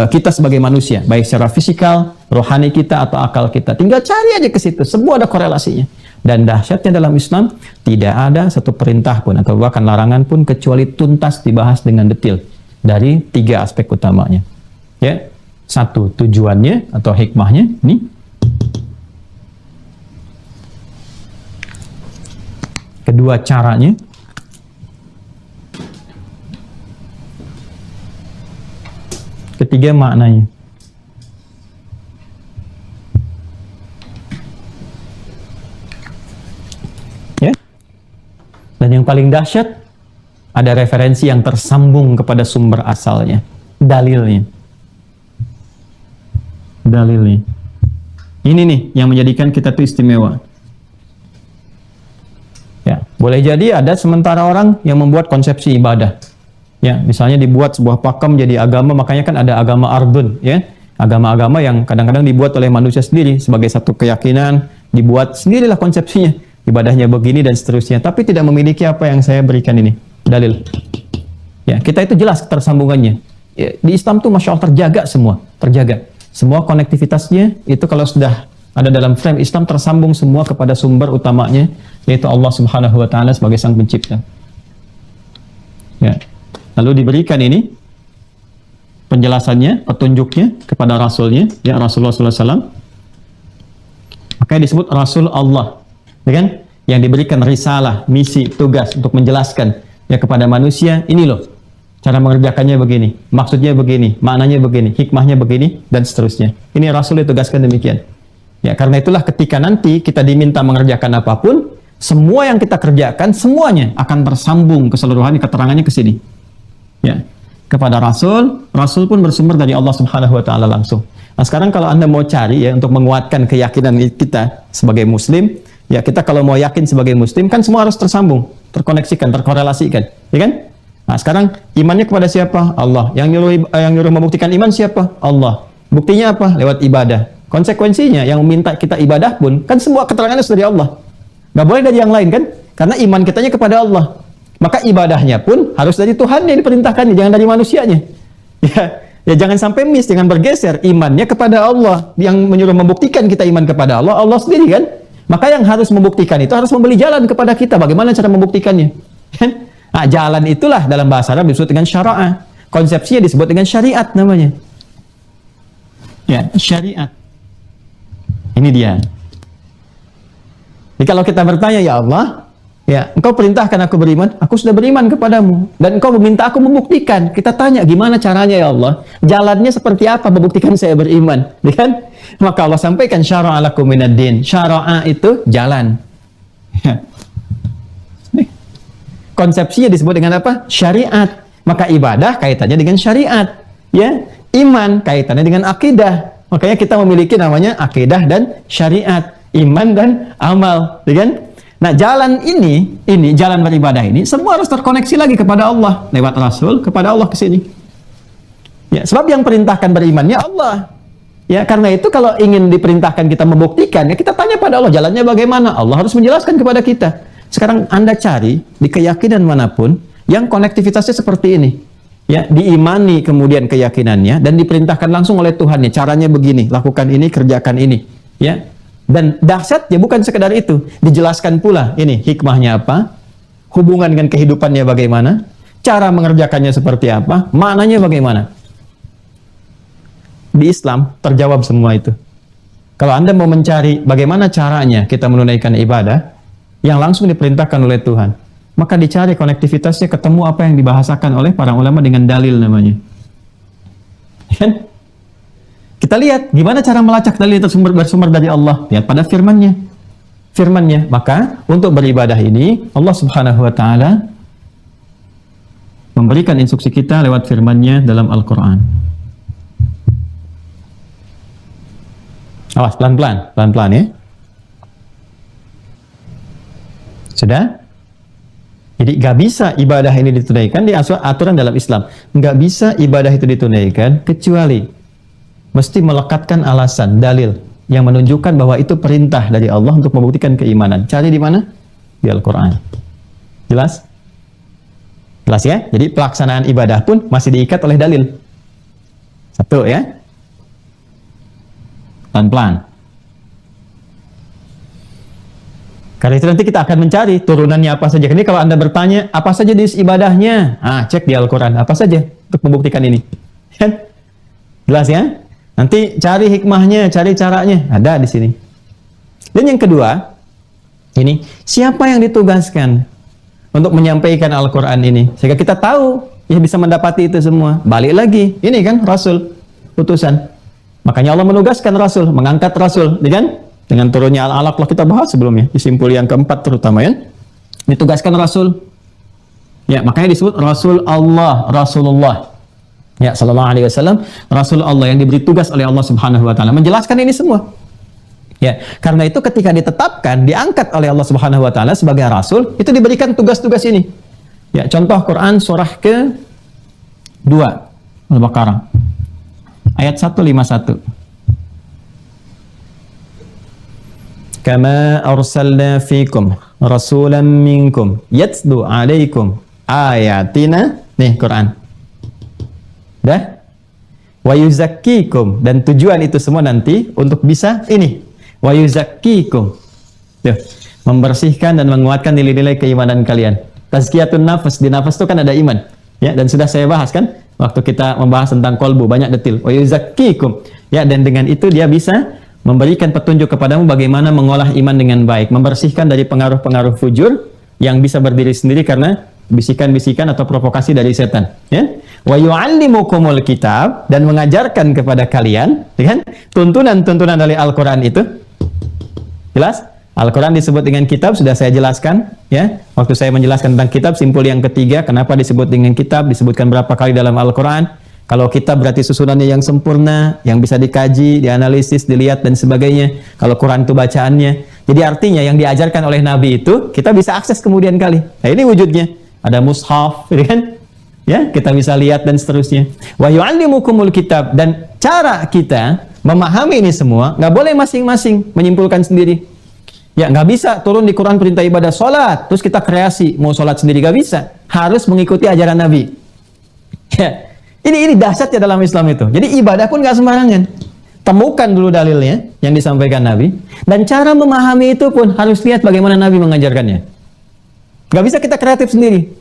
Kita sebagai manusia, baik secara fisikal, rohani kita, atau akal kita. Tinggal cari aja ke situ, semua ada korelasinya. Dan dahsyatnya dalam Islam, tidak ada satu perintah pun, atau bahkan larangan pun, kecuali tuntas dibahas dengan detail, dari 3 aspek utamanya. Ya, 1, tujuannya, atau hikmahnya, ini. Kedua, caranya. Ketiga, maknanya. Ya. Dan yang paling dahsyat, ada referensi yang tersambung kepada sumber asalnya, dalilnya. Ini nih yang menjadikan kita tuh istimewa. Ya, boleh jadi ada sementara orang yang membuat konsepsi ibadah. Ya, misalnya dibuat sebuah pakem jadi agama, makanya kan ada agama arbun, ya. Agama-agama yang kadang-kadang dibuat oleh manusia sendiri sebagai satu keyakinan, dibuat sendirilah konsepsinya. Ibadahnya begini dan seterusnya, tapi tidak memiliki apa yang saya berikan ini, dalil. Ya, kita itu jelas ketersambungannya. Ya, di Islam tuh Masya Allah terjaga semua, terjaga. Semua konektivitasnya itu kalau sudah ada dalam frame Islam tersambung semua kepada sumber utamanya, yaitu Allah Subhanahu wa Ta'ala sebagai Sang Pencipta. Ya. Lalu diberikan ini penjelasannya, petunjuknya kepada Rasulnya, ya Rasulullah SAW. Makanya disebut Rasul Allah, ya kan? Yang diberikan risalah, misi, tugas untuk menjelaskan ya kepada manusia, ini loh cara mengerjakannya begini, maksudnya begini, maknanya begini, hikmahnya begini, dan seterusnya. Ini Rasul ditugaskan demikian. Ya, karena itulah ketika nanti kita diminta mengerjakan apapun, semua yang kita kerjakan, semuanya akan tersambung keseluruhan keterangannya ke sini. Ya, kepada Rasul, Rasul pun bersumber dari Allah Subhanahu wa Ta'ala langsung. Nah, sekarang kalau Anda mau cari ya untuk menguatkan keyakinan kita sebagai Muslim, ya kita kalau mau yakin sebagai Muslim kan semua harus tersambung, terkoneksikan, terkorelasikan, ya kan? Nah, sekarang imannya kepada siapa? Allah. Yang nyuruh membuktikan iman siapa? Allah. Buktinya apa? Lewat ibadah. Konsekuensinya yang minta kita ibadah pun kan semua keterangannya dari Allah. Nggak boleh dari yang lain kan? Karena iman kitanya kepada Allah. Maka ibadahnya pun harus dari Tuhan yang diperintahkannya, jangan dari manusianya. Ya jangan sampai miss, jangan bergeser imannya kepada Allah. Yang menyuruh membuktikan kita iman kepada Allah, Allah sendiri kan? Maka yang harus membuktikan itu harus memberi jalan kepada kita. Bagaimana cara membuktikannya? Nah, jalan itulah dalam bahasa Arab disebut dengan syara'ah. Konsepsinya disebut dengan syariat namanya. Ya, syariat. Ini dia. Jadi kalau kita bertanya, ya Allah, ya Engkau perintahkan aku beriman, aku sudah beriman kepadamu. Dan Engkau meminta aku membuktikan. Kita tanya, gimana caranya ya Allah? Jalannya seperti apa membuktikan saya beriman? Ya kan? Maka Allah sampaikan, syara'a lakum minad din. Syara'a itu jalan. Ya. Konsepsinya disebut dengan apa? Syariat. Maka ibadah kaitannya dengan syariat. Ya, iman kaitannya dengan akidah. Makanya kita memiliki namanya akidah dan syariat, iman dan amal, ya kan? Nah, jalan ini jalan beribadah ini semua harus terkoneksi lagi kepada Allah lewat Rasul kepada Allah ke sini. Ya, sebab yang perintahkan berimannya Allah. Ya, karena itu kalau ingin diperintahkan kita membuktikan, ya kita tanya pada Allah jalannya bagaimana. Allah harus menjelaskan kepada kita. Sekarang Anda cari di keyakinan manapun yang konektivitasnya seperti ini. Ya, diimani kemudian keyakinannya dan diperintahkan langsung oleh Tuhannya. Caranya begini, lakukan ini, kerjakan ini. Ya. Dan dahsyatnya bukan sekedar itu, dijelaskan pula ini hikmahnya apa, hubungan dengan kehidupannya bagaimana, cara mengerjakannya seperti apa, maknanya bagaimana. Di Islam terjawab semua itu. Kalau Anda mau mencari bagaimana caranya kita menunaikan ibadah yang langsung diperintahkan oleh Tuhan, maka dicari konektivitasnya, ketemu apa yang dibahasakan oleh para ulama dengan dalil namanya. Kan? Kita lihat gimana cara melacak dalil bersumber dari Allah. Lihat pada firman-Nya. Maka untuk beribadah ini Allah Subhanahu wa Ta'ala memberikan instruksi kita lewat firman-Nya dalam Al-Qur'an. Awas, pelan-pelan ya. Sudah? Jadi nggak bisa ibadah ini ditunaikan di aturan dalam Islam. Nggak bisa ibadah itu ditunaikan kecuali mesti melekatkan alasan, dalil yang menunjukkan bahwa itu perintah dari Allah untuk membuktikan keimanan. Cari di mana? Di Al-Quran. Jelas? Jelas ya? Jadi pelaksanaan ibadah pun masih diikat oleh dalil. Satu ya. Pelan-pelan. Karena itu nanti kita akan mencari turunannya apa saja. Ini kalau Anda bertanya, apa saja jenis ibadahnya? Cek di Al-Quran, apa saja untuk membuktikan ini. Jelas ya? Nanti cari hikmahnya, cari caranya, ada di sini. Dan yang kedua, ini siapa yang ditugaskan untuk menyampaikan Al-Quran ini? Sehingga kita tahu, ya bisa mendapati itu semua. Balik lagi, ini kan Rasul, utusan. Makanya Allah menugaskan Rasul, mengangkat Rasul, ya kan? Dengan turunnya Al-Alaq kita bahas sebelumnya, di simpul yang keempat terutama ya. Ditugaskan Rasul. Ya, makanya disebut Rasul Allah, Rasulullah. Ya, sallallahu alaihi wasallam, Rasul Allah yang diberi tugas oleh Allah Subhanahu wa Ta'ala menjelaskan ini semua. Ya, karena itu ketika ditetapkan, diangkat oleh Allah Subhanahu wa taala sebagai rasul, itu diberikan tugas-tugas ini. Ya, contoh Quran surah ke-2 Al-Baqarah ayat 151. Kama arsalna fikum rasulan minkum yatlu alaikum ayatina. Nih Quran. Dah? Wa yuzakkikum, dan tujuan itu semua nanti untuk bisa ini. Wa yuzakkikum. Tuh, membersihkan dan menguatkan nilai-nilai keimanan kalian. Tazkiyatun nafas, di nafas itu kan ada iman. Ya, dan sudah saya bahas kan waktu kita membahas tentang kolbu, banyak detil. Wa yuzakkikum. Ya, dan dengan itu dia bisa memberikan petunjuk kepadamu bagaimana mengolah iman dengan baik, membersihkan dari pengaruh-pengaruh fujur yang bisa berdiri sendiri karena bisikan-bisikan atau provokasi dari setan. Ya, wa yu'allimukumul kitab, dan mengajarkan kepada kalian, ya kan, tuntunan-tuntunan dari Al-Quran itu. Jelas? Al-Quran disebut dengan kitab, sudah saya jelaskan. Ya, waktu saya menjelaskan tentang kitab, simpul yang ketiga, kenapa disebut dengan kitab, disebutkan berapa kali dalam Al-Quran. Kalau kitab berarti susunannya yang sempurna, yang bisa dikaji, dianalisis, dilihat, dan sebagainya. Kalau Quran itu bacaannya. Jadi artinya yang diajarkan oleh Nabi itu, kita bisa akses kemudian kali. Nah, ini wujudnya. Ada mushaf, ya kan? Ya, kita bisa lihat dan seterusnya. Wa yu'allimukumul kitab, dan cara kita memahami ini semua, nggak boleh masing-masing menyimpulkan sendiri. Ya, nggak bisa turun di Quran perintah ibadah sholat, terus kita kreasi, mau sholat sendiri nggak bisa. Harus mengikuti ajaran Nabi. Ya, ini dahsyatnya dalam Islam itu. Jadi ibadah pun nggak sembarangan. Temukan dulu dalilnya yang disampaikan Nabi, dan cara memahami itu pun harus lihat bagaimana Nabi mengajarkannya. Nggak bisa kita kreatif sendiri.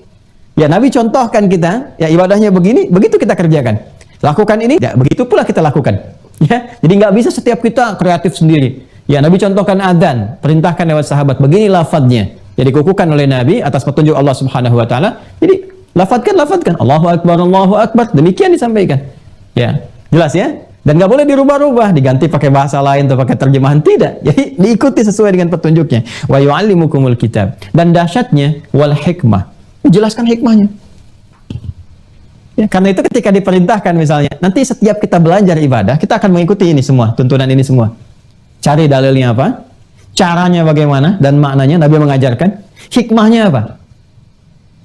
Ya, Nabi contohkan kita, ya ibadahnya begini, begitu kita kerjakan. Lakukan ini, ya begitu pula kita lakukan. Ya, jadi nggak bisa setiap kita kreatif sendiri. Ya, Nabi contohkan adzan, perintahkan lewat sahabat, begini lafadznya. Jadi dikukuhkan oleh Nabi atas petunjuk Allah Subhanahu wa taala. Jadi lafadzkan, Allahu Akbar, demikian disampaikan. Ya, jelas ya? Dan nggak boleh dirubah-rubah, diganti pakai bahasa lain atau pakai terjemahan, tidak. Jadi diikuti sesuai dengan petunjuknya. Wa yu'allimukumul kitab. Dan dahsyatnya wal hikmah. Jelaskan hikmahnya. Ya, karena itu ketika diperintahkan misalnya, nanti setiap kita belajar ibadah, kita akan mengikuti ini semua, tuntunan ini semua. Cari dalilnya apa? Caranya bagaimana dan maknanya Nabi mengajarkan. Hikmahnya apa?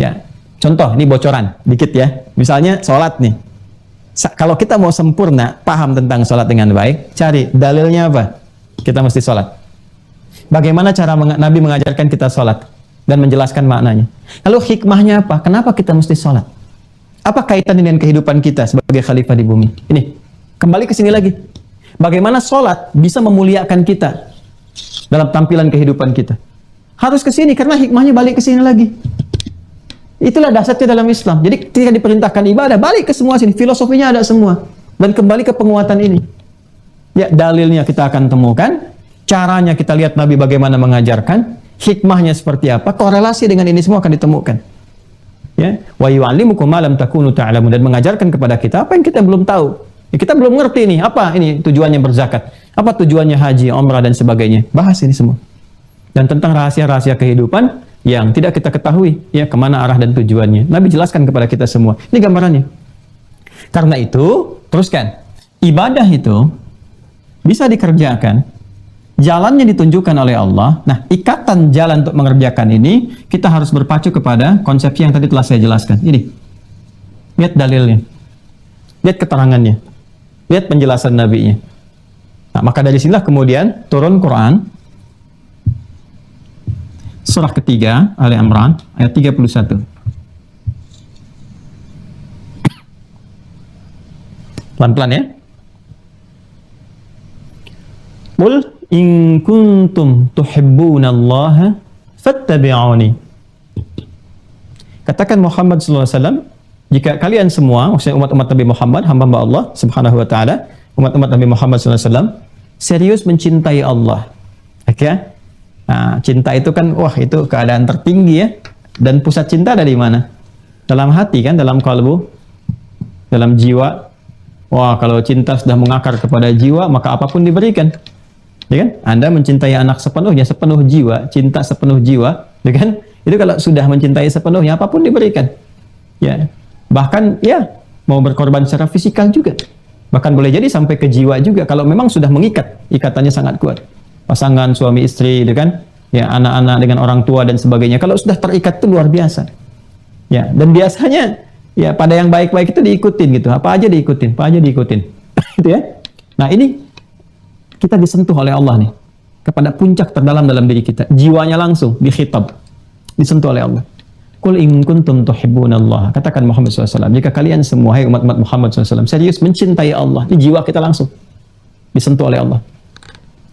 Ya, contoh, ini bocoran dikit ya. Misalnya sholat nih. Kalau kita mau sempurna, paham tentang sholat dengan baik, cari dalilnya apa? Kita mesti sholat. Bagaimana cara Nabi mengajarkan kita sholat dan menjelaskan maknanya? Lalu hikmahnya apa? Kenapa kita mesti sholat? Apa kaitan dengan kehidupan kita sebagai khalifah di bumi? Ini, kembali ke sini lagi. Bagaimana sholat bisa memuliakan kita dalam tampilan kehidupan kita? Harus ke sini, karena hikmahnya balik ke sini lagi. Itulah dahsyatnya dalam Islam. Jadi ketika diperintahkan ibadah, balik ke semua sini. Filosofinya ada semua. Dan kembali ke penguatan ini. Ya, dalilnya kita akan temukan. Caranya kita lihat Nabi bagaimana mengajarkan. Hikmahnya seperti apa. Korelasi dengan ini semua akan ditemukan. Ya, wa yu'allimukum ma lam takunu ta'lamun, dan mengajarkan kepada kita apa yang kita belum tahu. Ya, kita belum ngerti ini. Apa ini tujuannya berzakat? Apa tujuannya haji, umrah, dan sebagainya. Bahas ini semua. Dan tentang rahasia-rahasia kehidupan yang tidak kita ketahui, ya, kemana arah dan tujuannya. Nabi jelaskan kepada kita semua. Ini gambarannya. Karena itu, teruskan. Ibadah itu bisa dikerjakan, jalannya ditunjukkan oleh Allah. Nah, ikatan jalan untuk mengerjakan ini, kita harus berpacu kepada konsepsi yang tadi telah saya jelaskan. Ini. Lihat dalilnya. Lihat keterangannya. Lihat penjelasan Nabi-nya. Nah, maka dari sinilah kemudian turun Quran. Surah ketiga, Ali Imran, ayat 31. Pelan-pelan ya. Qul in kuntum tuhibbunallaha fattabi'uni. Katakan Muhammad SAW, jika kalian semua, maksudnya umat-umat Nabi Muhammad, hamba-hamba Allah Subhanahu wa ta'ala, umat-umat Nabi Muhammad SAW, serius mencintai Allah. Oke? Nah, cinta itu kan, wah, itu keadaan tertinggi ya. Dan pusat cinta ada di mana? Dalam hati kan, dalam kalbu, dalam jiwa. Wah, kalau cinta sudah mengakar kepada jiwa, maka apapun diberikan. Ya kan? Anda mencintai anak sepenuhnya, sepenuh jiwa, cinta sepenuh jiwa, ya kan? Itu kalau sudah mencintai sepenuhnya, apapun diberikan. Ya. Bahkan ya, mau berkorban secara fisikal juga. Bahkan boleh jadi sampai ke jiwa juga, kalau memang sudah mengikat, ikatannya sangat kuat. pasangan suami istri, gitu kan? Ya, anak-anak dengan orang tua dan sebagainya. Kalau sudah terikat itu luar biasa. Ya, dan biasanya ya pada yang baik-baik itu diikutin gitu. Apa aja diikutin, gitu ya. Nah, ini kita disentuh oleh Allah nih kepada puncak terdalam dalam diri kita. Jiwanya langsung dikhitab, disentuh oleh Allah. Qul in kuntum tuhibbunallah. Katakan Muhammad SAW, jika kalian semua, hai umat-umat Muhammad SAW, serius mencintai Allah, ini jiwa kita langsung disentuh oleh Allah.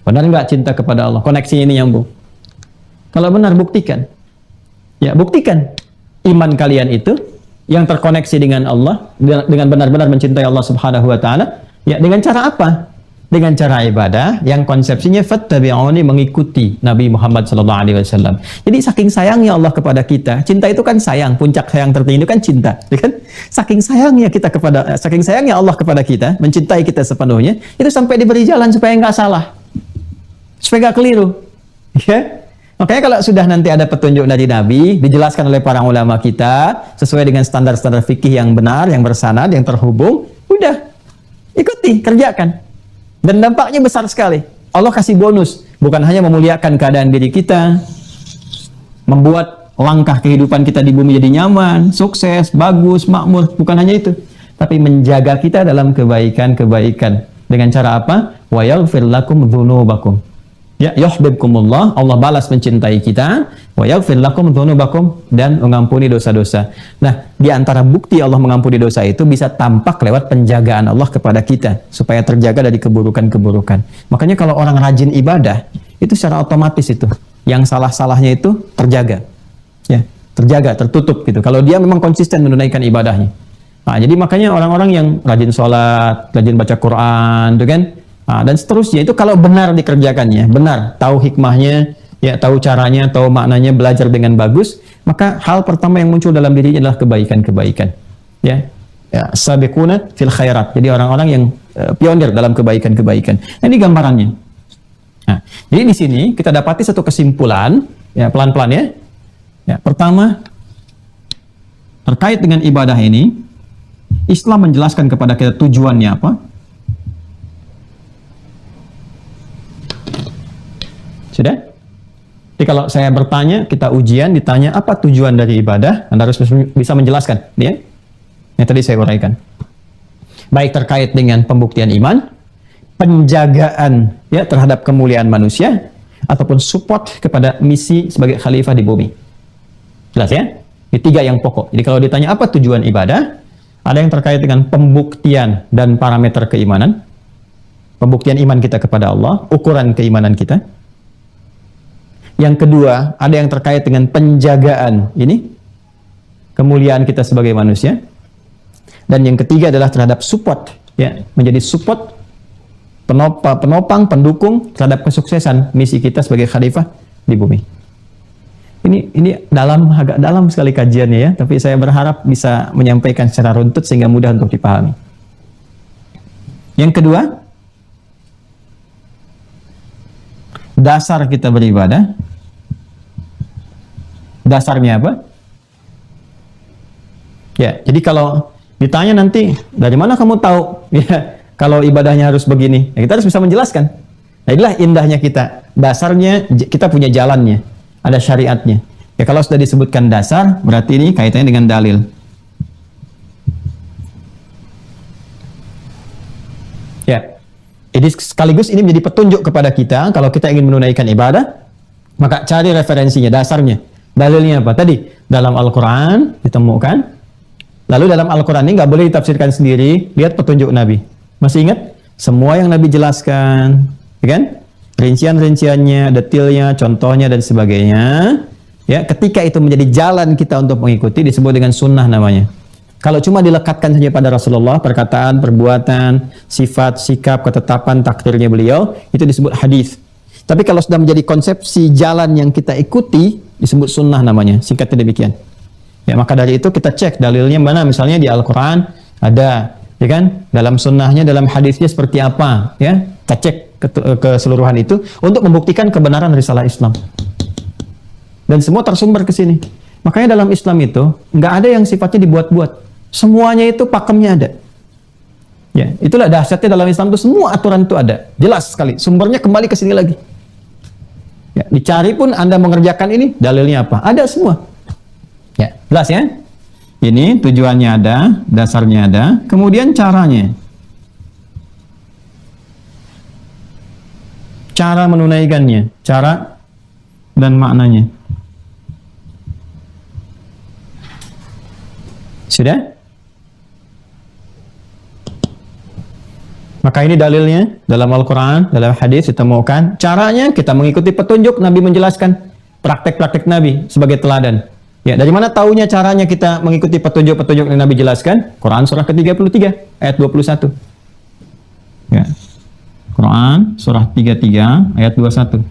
Benar nggak cinta kepada Allah? Koneksinya ini nyambung. Kalau benar, buktikan. Ya, buktikan iman kalian itu yang terkoneksi dengan Allah, dengan benar-benar mencintai Allah Subhanahu wa taala. Ya, dengan cara apa? Dengan cara ibadah yang konsepsinya fattabi'uni, mengikuti Nabi Muhammad sallallahu alaihi wasallam. Jadi saking sayangnya Allah kepada kita, cinta itu kan sayang, puncak sayang tertinggi itu kan cinta, ya kan? Saking sayangnya Allah kepada kita, mencintai kita sepenuhnya, itu sampai diberi jalan supaya nggak salah, supaya nggak keliru, ya. Makanya kalau sudah nanti ada petunjuk dari Nabi, dijelaskan oleh para ulama kita sesuai dengan standar-standar fikih yang benar, yang bersanad, yang terhubung, udah ikuti, kerjakan. Dan dampaknya besar sekali. Allah kasih bonus. Bukan hanya memuliakan keadaan diri kita, membuat langkah kehidupan kita di bumi jadi nyaman, sukses, bagus, makmur. Bukan hanya itu. Tapi menjaga kita dalam kebaikan-kebaikan. Dengan cara apa? Wa yaghfir lakum dzunubakum. Ya, yuhibbukumullah, Allah balas mencintai kita, wa yaghfir lakum dzunubakum, dan mengampuni dosa-dosa. Nah, di antara bukti Allah mengampuni dosa itu bisa tampak lewat penjagaan Allah kepada kita supaya terjaga dari keburukan-keburukan. Makanya kalau orang rajin ibadah, itu secara otomatis itu yang salah-salahnya itu terjaga. Ya, terjaga, tertutup gitu. Kalau dia memang konsisten menunaikan ibadahnya. Nah, jadi makanya orang-orang yang rajin sholat, rajin baca Quran, gitu kan? Nah, dan seterusnya itu kalau benar dikerjakannya, benar, tahu hikmahnya, ya tahu caranya, tahu maknanya, belajar dengan bagus, maka hal pertama yang muncul dalam dirinya adalah kebaikan-kebaikan. Ya, sabiquna fil khairat. Jadi orang-orang yang pionir dalam kebaikan-kebaikan. Nah, ini gambarannya. Nah, jadi di sini kita dapati satu kesimpulan, ya pelan-pelan ya. Ya, pertama terkait dengan ibadah ini, Islam menjelaskan kepada kita tujuannya apa. Sudah? Jadi kalau saya bertanya, kita ujian, ditanya apa tujuan dari ibadah, Anda harus bisa menjelaskan, ya? Yang tadi saya uraikan. Baik terkait dengan pembuktian iman, penjagaan ya terhadap kemuliaan manusia, ataupun support kepada misi sebagai khalifah di bumi. Jelas ya? Ini tiga yang pokok. Jadi kalau ditanya apa tujuan ibadah, ada yang terkait dengan pembuktian dan parameter keimanan, pembuktian iman kita kepada Allah, ukuran keimanan kita. Yang kedua, ada yang terkait dengan penjagaan ini, kemuliaan kita sebagai manusia. Dan yang ketiga adalah terhadap support, ya, menjadi support, penopang, pendukung terhadap kesuksesan misi kita sebagai khalifah di bumi. Ini agak dalam sekali kajiannya ya, tapi saya berharap bisa menyampaikan secara runtut sehingga mudah untuk dipahami. Yang kedua, dasar kita beribadah. Dasarnya apa? Ya, jadi kalau ditanya nanti, dari mana kamu tahu ya kalau ibadahnya harus begini? Ya, kita harus bisa menjelaskan. Nah, inilah indahnya kita. Dasarnya kita punya jalannya, ada syariatnya. Ya, kalau sudah disebutkan dasar, berarti ini kaitannya dengan dalil. Ya. Jadi sekaligus ini menjadi petunjuk kepada kita kalau kita ingin menunaikan ibadah, maka cari referensinya, dasarnya. Dalilnya apa? Tadi dalam Al-Quran ditemukan. Lalu dalam Al-Quran ini nggak boleh ditafsirkan sendiri. Lihat petunjuk Nabi. Masih ingat? Semua yang Nabi jelaskan, ya kan? Rincian-rinciannya, detailnya, contohnya dan sebagainya. Ya, ketika itu menjadi jalan kita untuk mengikuti, disebut dengan sunnah namanya. Kalau cuma dilekatkan saja pada Rasulullah, perkataan, perbuatan, sifat, sikap, ketetapan, takdirnya beliau, itu disebut hadis. Tapi kalau sudah menjadi konsepsi jalan yang kita ikuti, disebut sunnah namanya, singkatnya demikian. Ya, maka dari itu kita cek dalilnya mana, misalnya di Al-Quran ada, ya kan? Dalam sunnahnya, dalam hadisnya seperti apa, ya? Kita cek keseluruhan itu untuk membuktikan kebenaran risalah Islam. Dan semua tersumber ke sini. Makanya dalam Islam itu nggak ada yang sifatnya dibuat-buat. Semuanya itu pakemnya ada. Ya, itulah dahsyatnya dalam Islam itu, semua aturan itu ada, jelas sekali. Sumbernya kembali ke sini lagi. Ya, dicari pun Anda mengerjakan ini, dalilnya apa? Ada semua. Ya, jelas ya? Ini tujuannya ada, dasarnya ada, kemudian caranya. Cara menunaikannya, cara dan maknanya. Sudah? Maka ini dalilnya dalam Al-Quran, dalam hadis ditemukan. Caranya kita mengikuti petunjuk Nabi menjelaskan praktek-praktek Nabi sebagai teladan. Ya, dari mana taunya caranya kita mengikuti petunjuk-petunjuk yang Nabi jelaskan? Quran surah ke-33 ayat 21. Ya. Quran surah 33 ayat 21.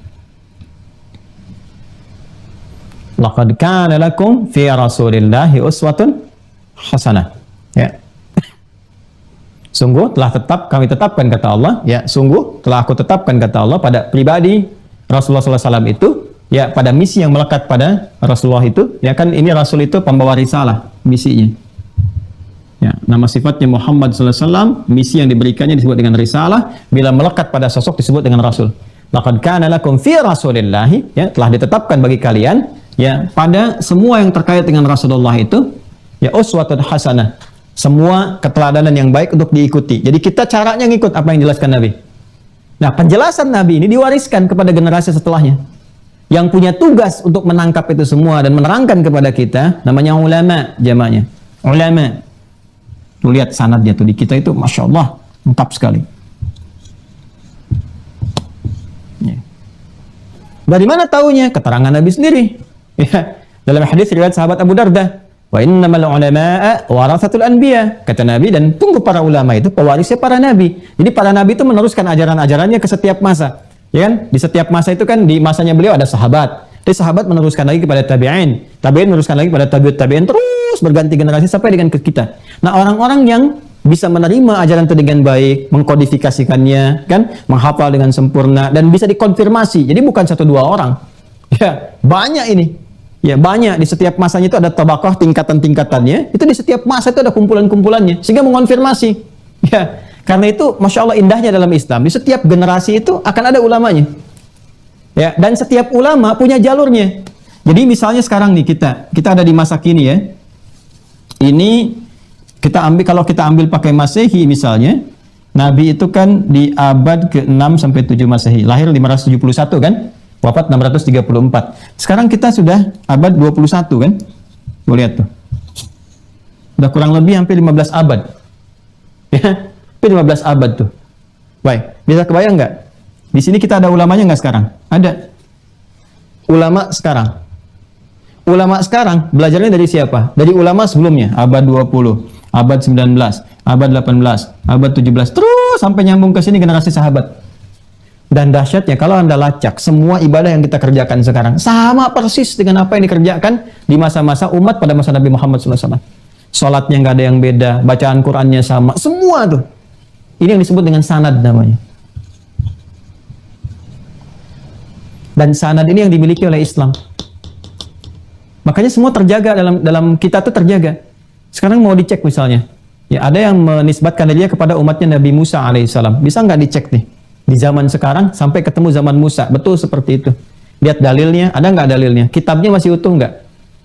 Laqad kana lakum fi Rasulillahi uswatun hasanah. Ya. Sungguh telah kami tetapkan kata Allah, ya sungguh telah aku tetapkan kata Allah pada pribadi Rasulullah SAW itu, ya pada misi yang melekat pada Rasulullah itu, ya kan ini Rasul itu pembawa risalah, misinya. Ya, nama sifatnya Muhammad SAW, misi yang diberikannya disebut dengan risalah, bila melekat pada sosok disebut dengan Rasul. Laqad kana lakum fi Rasulillahi, ya telah ditetapkan bagi kalian, ya pada semua yang terkait dengan Rasulullah itu, ya uswatun hasanah. Semua keteladanan yang baik untuk diikuti. Jadi kita caranya ngikut apa yang dijelaskan Nabi. Nah, penjelasan Nabi ini diwariskan kepada generasi setelahnya. Yang punya tugas untuk menangkap itu semua dan menerangkan kepada kita, namanya ulama, jamaknya. Ulama. Tuh lihat sanadnya tuh di kita itu, Masya Allah, lengkap sekali. Ya. Dari mana taunya? Keterangan Nabi sendiri. Ya. Dalam hadis riwayat sahabat Abu Darda. Wa innamal ulama'a warathatul anbiya, kata Nabi, dan tunggu para ulama itu pewarisnya para nabi. Jadi para nabi itu meneruskan ajaran-ajarannya ke setiap masa. Ya kan? Di setiap masa itu kan di masanya beliau ada sahabat. Dari sahabat meneruskan lagi kepada tabi'in. Tabi'in meneruskan lagi kepada tabi'ut tabi'in, terus berganti generasi sampai dengan ke kita. Nah, orang-orang yang bisa menerima ajaran itu dengan baik, mengkodifikasikannya, kan, menghafal dengan sempurna dan bisa dikonfirmasi. Jadi bukan satu dua orang. Ya, banyak ini. Ya banyak, di setiap masanya itu ada tabaqah, tingkatan-tingkatannya, itu di setiap masa itu ada kumpulan-kumpulannya, sehingga mengonfirmasi. Ya, karena itu Masya Allah indahnya dalam Islam, di setiap generasi itu akan ada ulamanya. Ya, dan setiap ulama punya jalurnya. Jadi misalnya sekarang nih kita ada di masa kini ya. Ini kita ambil, kalau kita ambil pakai Masehi misalnya, Nabi itu kan di abad ke-6 sampai 7 Masehi, lahir 571 kan? Wafat 634. Sekarang kita sudah abad 21 kan? Tuh lihat tuh. Udah kurang lebih hampir 15 abad. Ya, hampir 15 abad tuh. Baik, bisa kebayang nggak? Di sini kita ada ulamanya nggak sekarang? Ada. Ulama sekarang. Ulama sekarang belajarnya dari siapa? Dari ulama sebelumnya, abad 20, abad 19, abad 18, abad 17, terus sampai nyambung ke sini generasi sahabat. Dan dahsyatnya kalau Anda lacak semua ibadah yang kita kerjakan sekarang sama persis dengan apa yang dikerjakan di masa-masa umat pada masa Nabi Muhammad SAW. Sholatnya nggak ada yang beda, bacaan Qurannya sama, semua tuh. Ini yang disebut dengan sanad namanya. Dan sanad ini yang dimiliki oleh Islam. Makanya semua terjaga dalam kita tuh terjaga. Sekarang mau dicek misalnya, ya ada yang menisbatkan dia kepada umatnya Nabi Musa alaihissalam. Bisa nggak dicek nih? Di zaman sekarang sampai ketemu zaman Musa, betul seperti itu. Lihat dalilnya, ada nggak dalilnya? Kitabnya masih utuh nggak?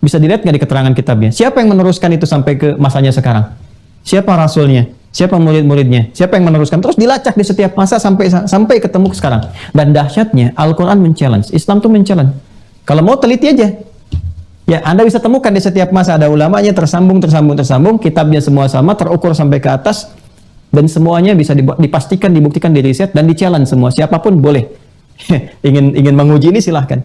Bisa dilihat nggak di keterangan kitabnya? Siapa yang meneruskan itu sampai ke masanya sekarang? Siapa rasulnya? Siapa murid-muridnya? Siapa yang meneruskan? Terus dilacak di setiap masa sampai ketemu sekarang. Dan dahsyatnya Al-Quran men-challenge, Islam tuh men-challenge. Kalau mau teliti aja. Ya, Anda bisa temukan di setiap masa ada ulamanya tersambung, kitabnya semua sama, terukur sampai ke atas. Dan semuanya bisa dipastikan, dibuktikan, diriset, dan di-challenge semua. Siapapun boleh. ingin menguji ini silahkan.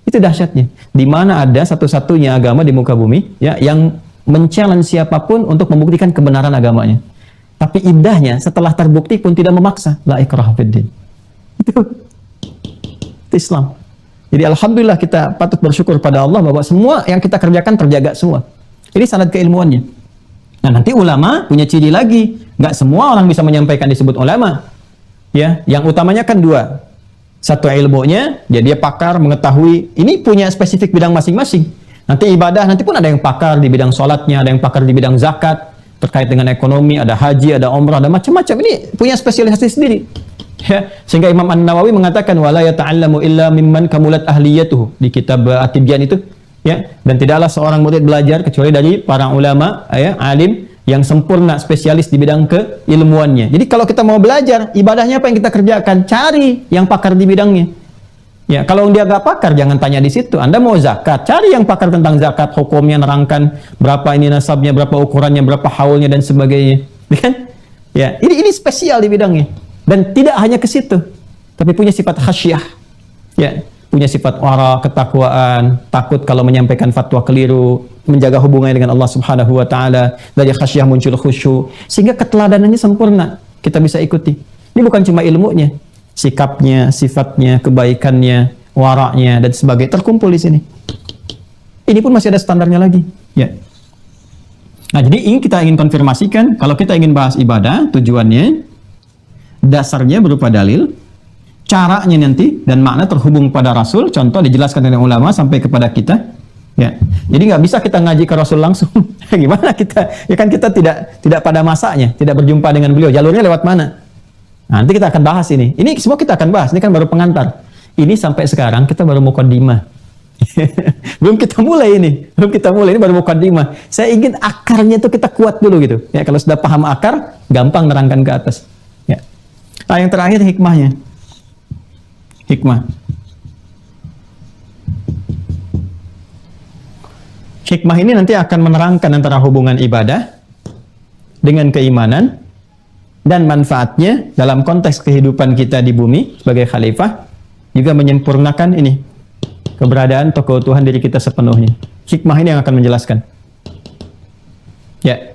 Itu dahsyatnya. Di mana ada satu-satunya agama di muka bumi ya, yang men-challenge siapapun untuk membuktikan kebenaran agamanya. Tapi indahnya, setelah terbukti pun tidak memaksa. La ikraha fiddin. Itu Islam. Jadi Alhamdulillah kita patut bersyukur pada Allah bahwa semua yang kita kerjakan terjaga semua. Ini sanad keilmuannya. Nah, nanti ulama punya ciri lagi. Nggak semua orang bisa menyampaikan disebut ulama. Ya, yang utamanya kan dua. Satu ilmunya, ya dia pakar mengetahui. Ini punya spesifik bidang masing-masing. Nanti ibadah, nanti pun ada yang pakar di bidang sholatnya, ada yang pakar di bidang zakat, terkait dengan ekonomi, ada haji, ada umrah, ada macam-macam. Ini punya spesialisasi sendiri. Ya, sehingga Imam An-Nawawi mengatakan wala yata'allamu illa mimman kamulat ahliyatuhu di kitab At-Tibyan itu, ya, dan tidaklah seorang murid belajar kecuali dari para ulama, ya, alim yang sempurna spesialis di bidang keilmuannya. Jadi kalau kita mau belajar ibadahnya apa yang kita kerjakan, cari yang pakar di bidangnya. Ya, kalau dia nggak pakar jangan tanya di situ. Anda mau zakat, cari yang pakar tentang zakat, hukumnya, nerangkan berapa ini nasabnya, berapa ukurannya, berapa haulnya dan sebagainya. Kan? Ya, ini spesial di bidangnya. Dan tidak hanya ke situ, tapi punya sifat khasyah. Ya, punya sifat wara, ketakwaan, takut kalau menyampaikan fatwa keliru, menjaga hubungannya dengan Allah Subhanahu wa taala, dari khasyah muncul khusyuk, sehingga keteladanannya sempurna. Kita bisa ikuti. Ini bukan cuma ilmunya, sikapnya, sifatnya, kebaikannya, waraknya dan sebagainya terkumpul di sini. Ini pun masih ada standarnya lagi, ya. Nah, jadi ini kita ingin konfirmasikan kalau kita ingin bahas ibadah, tujuannya dasarnya berupa dalil, caranya nanti dan makna terhubung pada Rasul, contoh dijelaskan oleh ulama sampai kepada kita, ya. Jadi nggak bisa kita ngaji ke Rasul langsung. Gimana kita? Ya kan kita tidak pada masanya, tidak berjumpa dengan beliau. Jalurnya lewat mana? Nanti kita akan bahas ini. Ini semua kita akan bahas. Ini kan baru pengantar. Ini sampai sekarang kita baru muqaddimah. Belum kita mulai ini. Ini baru muqaddimah. Saya ingin akarnya itu kita kuat dulu gitu. Ya, kalau sudah paham akar, gampang nerangkan ke atas. Ya. Nah, yang terakhir hikmahnya. Hikmah. Hikmah ini nanti akan menerangkan antara hubungan ibadah dengan keimanan dan manfaatnya dalam konteks kehidupan kita di bumi sebagai khalifah, juga menyempurnakan ini keberadaan tokoh Tuhan diri kita sepenuhnya. Hikmah ini yang akan menjelaskan. Ya.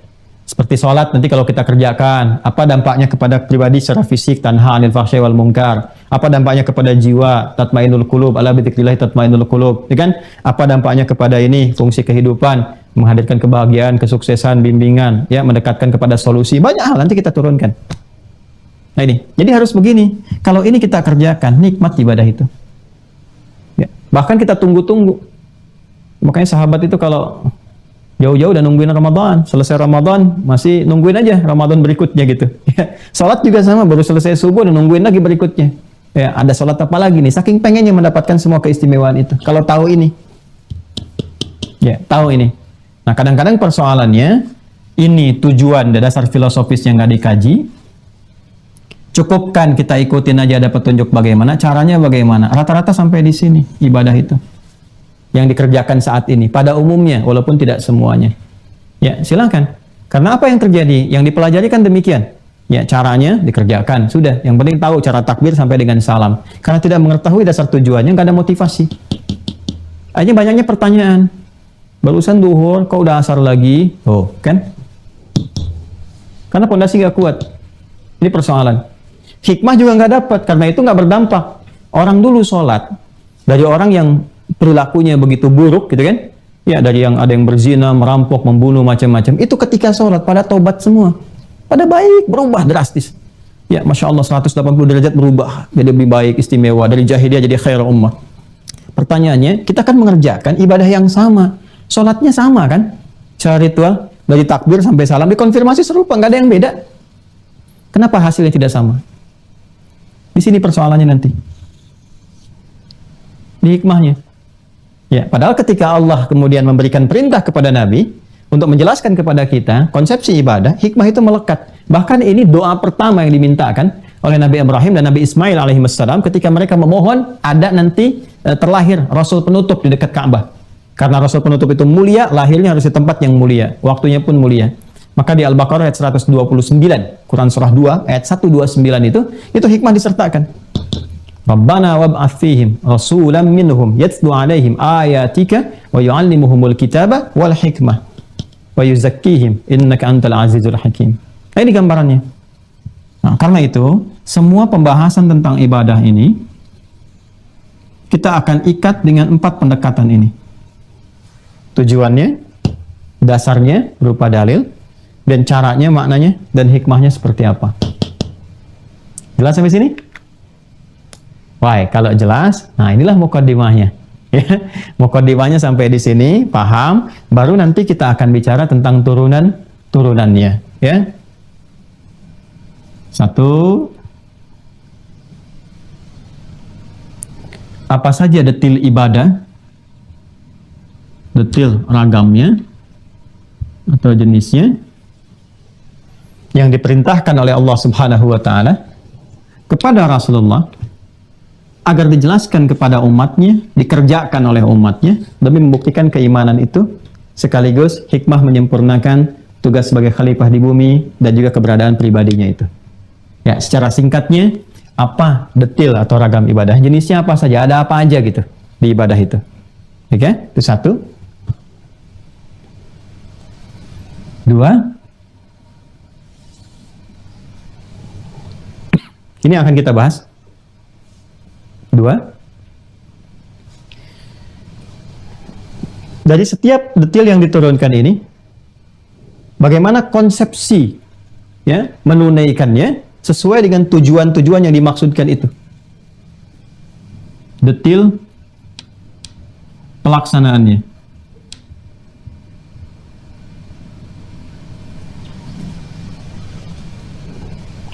Seperti sholat nanti kalau kita kerjakan, apa dampaknya kepada pribadi secara fisik, tanha 'anil fahsya'i wal munkar. Apa dampaknya kepada jiwa, tatmainnul qulub, ala bi dzikrillah tatmainnul qulub. Ya kan? Apa dampaknya kepada ini fungsi kehidupan, menghadirkan kebahagiaan, kesuksesan, bimbingan, ya, mendekatkan kepada solusi. Banyak hal nanti kita turunkan. Nah ini, jadi harus begini. Kalau ini kita kerjakan, nikmat ibadah itu. Ya. Bahkan kita tunggu-tunggu. Makanya sahabat itu kalau jauh-jauh udah nungguin Ramadan, selesai Ramadan masih nungguin aja Ramadan berikutnya gitu. Ya. Salat juga sama, baru selesai subuh dan nungguin lagi berikutnya. Ya, ada salat apa lagi nih? Saking pengennya mendapatkan semua keistimewaan itu. Kalau tahu ini, ya tahu ini. Nah kadang-kadang persoalannya ini tujuan dan dasar filosofisnya nggak dikaji. Cukupkan kita ikutin aja ada petunjuk bagaimana, caranya bagaimana. Rata-rata sampai di sini ibadah itu yang dikerjakan saat ini pada umumnya walaupun tidak semuanya. Ya, silakan. Karena apa yang terjadi? Yang dipelajari kan demikian. Ya, caranya dikerjakan. Sudah, yang penting tahu cara takbir sampai dengan salam. Karena tidak mengetahui dasar tujuannya, nggak ada motivasi. Akhirnya banyaknya pertanyaan. Barusan duhur, kok udah asar lagi? Oh, kan? Karena pondasi nggak kuat. Ini persoalan. Hikmah juga nggak dapat, karena itu nggak berdampak. Orang dulu sholat, dari orang yang perilakunya begitu buruk gitu kan, ya, dari yang ada yang berzina, merampok, membunuh, macam-macam, itu ketika sholat pada tobat semua, pada baik, berubah drastis. Ya, Masya Allah, 180 derajat berubah, jadi lebih baik, istimewa, dari jahiliyah jadi khair ummah. Pertanyaannya, kita kan mengerjakan ibadah yang sama, sholatnya sama kan, secara ritual, dari takbir sampai salam, dikonfirmasi serupa, nggak ada yang beda. Kenapa hasilnya tidak sama? Di sini persoalannya nanti. Di hikmahnya. Ya, padahal ketika Allah kemudian memberikan perintah kepada Nabi untuk menjelaskan kepada kita konsepsi ibadah, hikmah itu melekat. Bahkan ini doa pertama yang dimintakan oleh Nabi Ibrahim dan Nabi Ismail alaihissalam ketika mereka memohon ada nanti terlahir Rasul penutup di dekat Ka'bah. Karena Rasul penutup itu mulia, lahirnya harus di tempat yang mulia, waktunya pun mulia. Maka di Al-Baqarah ayat 129, Quran surah 2 ayat 129 itu hikmah disertakan. Rabbana wab'ats fihim rasulan minhum yatlu 'alaihim ayatika wa yu'allimuhumul kitaba wal hikmah wa yuzakkihim innaka antal azizul hakim. Nah, ini gambarannya. Nah, karena itu semua pembahasan tentang ibadah ini kita akan ikat dengan 4 pendekatan ini. Tujuannya, dasarnya berupa dalil, dan caranya, maknanya, dan hikmahnya seperti apa. Jelas sampai sini? Wah, kalau jelas, nah inilah muqaddimahnya. Ya, muqaddimahnya sampai di sini, paham, baru nanti kita akan bicara tentang turunannya. Ya, 1, apa saja detil ibadah, detil ragamnya atau jenisnya yang diperintahkan oleh Allah Subhanahu wa taala kepada Rasulullah agar dijelaskan kepada umatnya, dikerjakan oleh umatnya demi membuktikan keimanan itu sekaligus hikmah menyempurnakan tugas sebagai khalifah di bumi dan juga keberadaan pribadinya itu. Ya, secara singkatnya apa detil atau ragam ibadah, jenisnya apa saja, ada apa aja gitu di ibadah itu. Oke, itu satu. Dua, ini akan kita bahas. Dua, dari setiap detil yang diturunkan ini, bagaimana konsepsi ya menunaikannya sesuai dengan tujuan-tujuan yang dimaksudkan itu. Detil pelaksanaannya.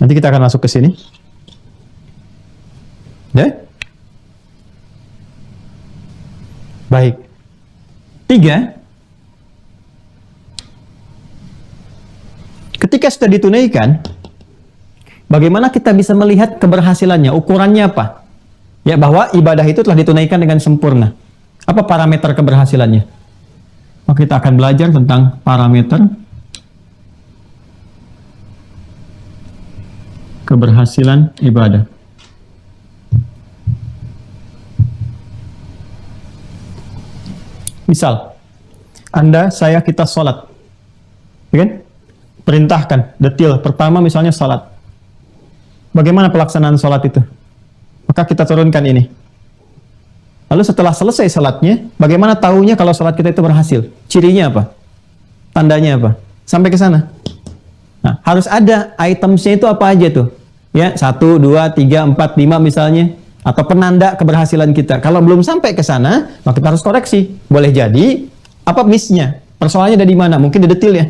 Nanti kita akan masuk ke sini. Ya? Baik. 3. Ketika sudah ditunaikan, bagaimana kita bisa melihat keberhasilannya? Ukurannya apa? Ya, bahwa ibadah itu telah ditunaikan dengan sempurna. Apa parameter keberhasilannya? Maka kita akan belajar tentang parameter keberhasilan ibadah. Misal, Anda, saya, kita sholat. Ya kan? Perintahkan, detil. Pertama misalnya sholat. Bagaimana pelaksanaan sholat itu? Maka kita turunkan ini. Lalu setelah selesai sholatnya, bagaimana tahunya kalau sholat kita itu berhasil? Cirinya apa? Tandanya apa? Sampai ke sana. Nah, harus ada itemsnya itu apa aja tuh? Ya, 1, 2, 3, 4, 5 misalnya. Atau penanda keberhasilan kita. Kalau belum sampai ke sana, maka kita harus koreksi. Boleh jadi, apa miss-nya? Persoalannya ada di mana? Mungkin di detil ya.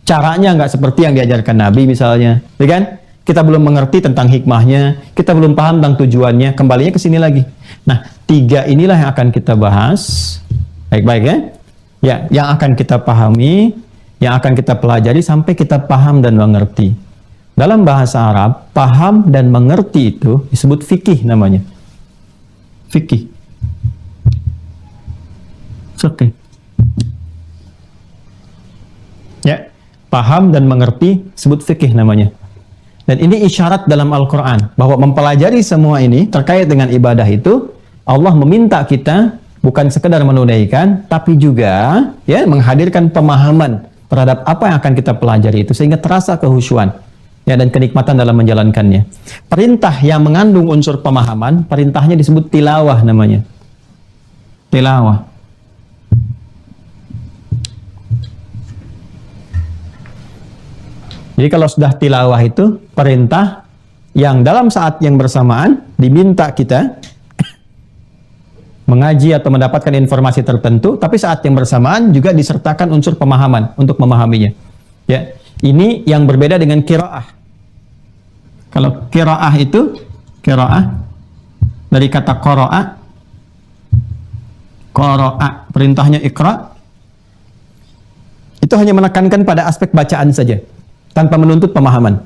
Caranya nggak seperti yang diajarkan Nabi misalnya. Ya kan? Kita belum mengerti tentang hikmahnya. Kita belum paham tentang tujuannya. Kembalinya ke sini lagi. Nah, 3 inilah yang akan kita bahas. Baik-baik ya. Ya, yang akan kita pahami, yang akan kita pelajari sampai kita paham dan mengerti. Dalam bahasa Arab, paham dan mengerti itu disebut fikih namanya. Fikih. Oke. Ya, paham dan mengerti disebut fikih namanya. Dan ini isyarat dalam Al-Quran bahwa mempelajari semua ini terkait dengan ibadah itu, Allah meminta kita bukan sekedar menunaikan, tapi juga ya menghadirkan pemahaman terhadap apa yang akan kita pelajari itu sehingga terasa kehusyuan. Ya, dan kenikmatan dalam menjalankannya. Perintah yang mengandung unsur pemahaman, perintahnya disebut tilawah namanya. Tilawah. Jadi kalau sudah tilawah itu perintah yang dalam saat yang bersamaan diminta kita mengaji atau mendapatkan informasi tertentu, tapi saat yang bersamaan juga disertakan unsur pemahaman untuk memahaminya. Ya, ini yang berbeda dengan qiraah. Kalau qiraah itu, qiraah dari kata qara'a, qara'a, perintahnya iqra, itu hanya menekankan pada aspek bacaan saja, tanpa menuntut pemahaman.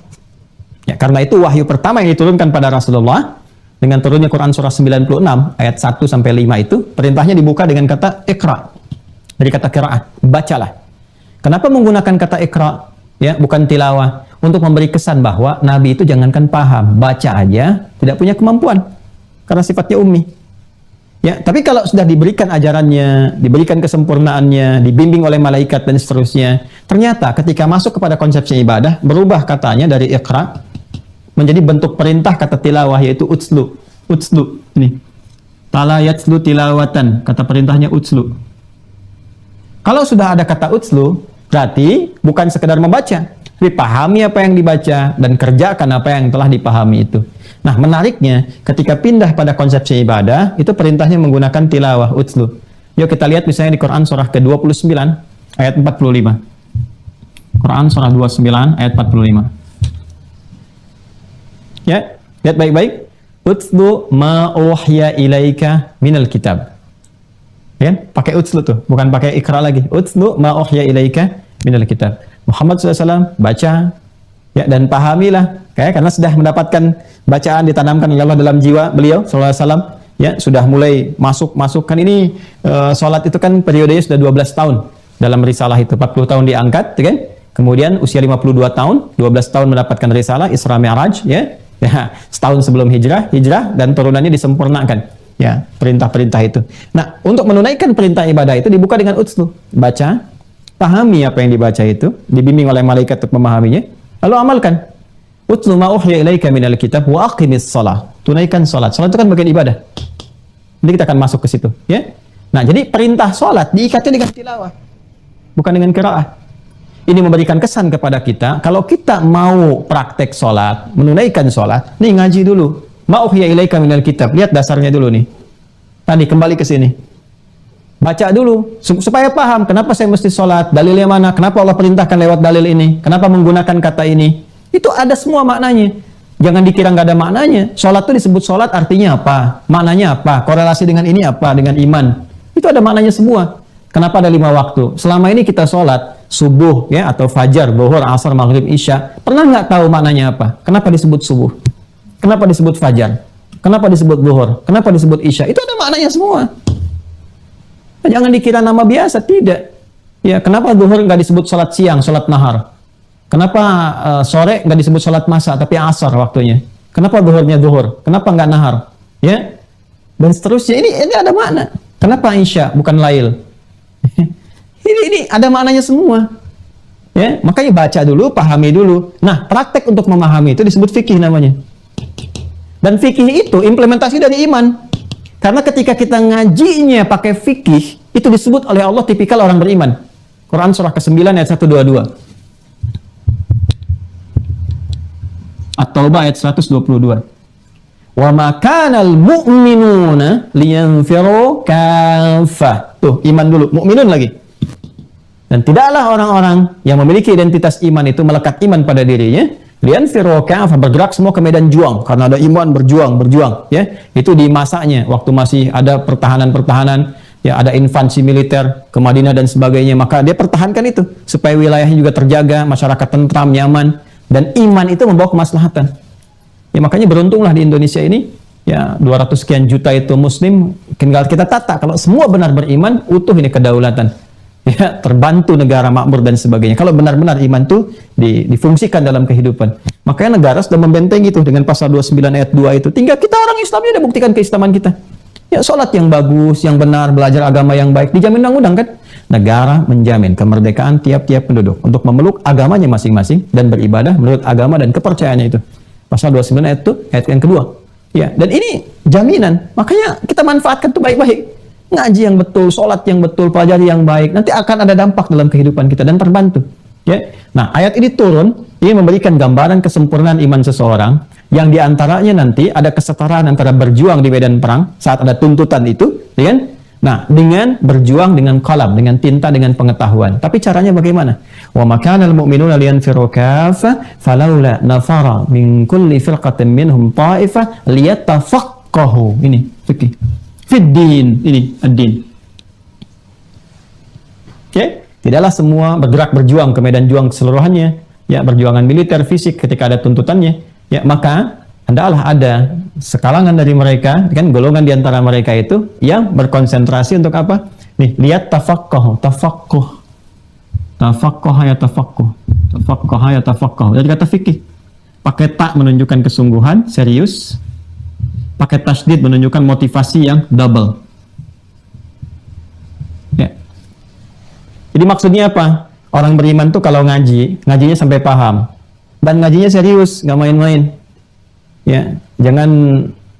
Ya, karena itu wahyu pertama yang diturunkan pada Rasulullah, dengan turunnya Quran surah 96, ayat 1-5 itu, perintahnya dibuka dengan kata iqra, dari kata qiraah, bacalah. Kenapa menggunakan kata iqra? Ya, bukan tilawah. Untuk memberi kesan bahwa Nabi itu jangankan paham, baca aja tidak punya kemampuan karena sifatnya ummi. Ya, tapi kalau sudah diberikan ajarannya, diberikan kesempurnaannya, dibimbing oleh malaikat dan seterusnya, ternyata ketika masuk kepada konsepsi ibadah berubah katanya dari iqra menjadi bentuk perintah kata tilawah yaitu utslu. Utslu ini. Tala yatslu tilawatan, kata perintahnya utslu. Kalau sudah ada kata utslu, berarti bukan sekedar membaca, dipahami apa yang dibaca dan kerjakan apa yang telah dipahami itu. Nah, menariknya ketika pindah pada konsepsi ibadah, itu perintahnya menggunakan tilawah, utslu. Yuk kita lihat misalnya di Quran surah ke-29 ayat 45. Quran surah 29 ayat 45. Ya, lihat baik-baik. Utlu ma uhya ilaika minal kitab. Ya, pakai utslu tuh, bukan pakai ikra lagi. Utlu ma uhya ilaika minal kitab. Muhammad SAW baca ya dan pahamilah, karena sudah mendapatkan bacaan ditanamkan oleh Allah dalam jiwa beliau SAW. Ya, sudah mulai masuk kan ini sholat itu kan periodenya sudah 12 tahun dalam risalah itu. 40 tahun diangkat, ya kan? Kemudian usia 52 tahun, 12 tahun mendapatkan risalah Isra Mi'raj, ya. Ya, setahun sebelum hijrah dan turunannya disempurnakan. Ya, perintah-perintah itu. Nah, untuk menunaikan perintah ibadah itu dibuka dengan utslu. Baca, pahami apa yang dibaca itu, dibimbing oleh malaikat untuk memahaminya, lalu amalkan. Utlu ma uhya ilaika minal kitab wa aqimis shalah. Tunaikan salat. Salat itu kan bagian ibadah. Nanti kita akan masuk ke situ, ya. Nah, jadi perintah salat diikatnya dengan tilawah, bukan dengan qiraah. Ini memberikan kesan kepada kita, kalau kita mau praktek sholat, menunaikan sholat, nih ngaji dulu. Ma'uhya ilaika minal kitab. Lihat dasarnya dulu nih. Tadi kembali ke sini. Baca dulu, supaya paham kenapa saya mesti sholat, dalilnya mana, kenapa Allah perintahkan lewat dalil ini, kenapa menggunakan kata ini. Itu ada semua maknanya. Jangan dikira nggak ada maknanya. Sholat itu disebut sholat artinya apa, maknanya apa, korelasi dengan ini apa, dengan iman. Itu ada maknanya semua. Kenapa ada 5 waktu? Selama ini kita sholat subuh ya atau fajar, zuhur, asar, maghrib, isya. Pernah nggak tahu maknanya apa? Kenapa disebut subuh? Kenapa disebut fajar? Kenapa disebut zuhur? Kenapa disebut isya? Itu ada maknanya semua. Jangan dikira nama biasa, tidak. Ya, kenapa zuhur nggak disebut sholat siang, sholat nahar? Kenapa sore nggak disebut sholat masa tapi asar waktunya? Kenapa zuhurnya zuhur? Kenapa nggak nahar? Ya, dan seterusnya. Ini ada makna. Kenapa isya bukan lail? Ini ada maknanya semua. Ya, makanya baca dulu, pahami dulu. Nah, praktek untuk memahami itu disebut fikih namanya. Dan fikih itu implementasi dari iman. Karena ketika kita ngajinya pakai fikih, itu disebut oleh Allah tipikal orang beriman. Quran surah ke-9 ayat 122. At-Taubah ayat 122. Wa ma kanal mu'minuna liyanfiru kaffah. Tuh, iman dulu, mukminun lagi. Dan tidaklah orang-orang yang memiliki identitas iman itu melekat iman pada dirinya, liyanfiru kaffah, bergerak semua ke medan juang karena ada iman, berjuang, ya. Itu di masanya waktu masih ada pertahanan-pertahanan, ya ada invasi militer ke Madinah dan sebagainya, maka dia pertahankan itu supaya wilayahnya juga terjaga, masyarakat tentram, nyaman, dan iman itu membawa kemaslahatan. Ya, makanya beruntunglah di Indonesia ini, ya 200 sekian juta itu muslim, tinggal kita tata, kalau semua benar beriman, utuh ini kedaulatan. Ya, terbantu negara makmur dan sebagainya. Kalau benar-benar iman itu difungsikan dalam kehidupan. Makanya negara sudah membentengi itu dengan pasal 29 ayat 2 itu. Tinggal kita orang Islamnya udah buktikan keislaman kita. Ya, sholat yang bagus, yang benar, belajar agama yang baik, dijamin undang-undang kan? Negara menjamin kemerdekaan tiap-tiap penduduk untuk memeluk agamanya masing-masing dan beribadah menurut agama dan kepercayaannya itu. Pasal 29 ayat itu, ayat yang kedua. Ya, dan ini jaminan. Makanya kita manfaatkan itu baik-baik. Ngaji yang betul, sholat yang betul, pelajari yang baik. Nanti akan ada dampak dalam kehidupan kita dan terbantu. Ya. Nah, ayat ini turun, ini memberikan gambaran kesempurnaan iman seseorang yang diantaranya nanti ada kesetaraan antara berjuang di medan perang saat ada tuntutan itu, ya kan? Nah, dengan berjuang dengan qalam, dengan tinta, dengan pengetahuan. Tapi caranya bagaimana? Wa makanal mu'minuna liyanfiru kaffah falaula nafara min kulli firqatin minhum ta'ifah liyatafaqahu. Ini fikih. Fiddin, ini ad-din. Oke? Tidaklah semua bergerak berjuang ke medan juang keseluruhannya, ya perjuangan militer, fisik ketika ada tuntutannya, ya maka hendaklah ada sekalangan dari mereka, kan golongan di antara mereka itu yang berkonsentrasi untuk apa? Nih, lihat tafaqquh, ya tafaqquh. Dari kata fikih. Pakai tak menunjukkan kesungguhan, serius. Pakai tasydid menunjukkan motivasi yang double. Ya. Jadi maksudnya apa? Orang beriman tuh kalau ngajinya sampai paham. Dan ngajinya serius, nggak main-main. Ya, jangan,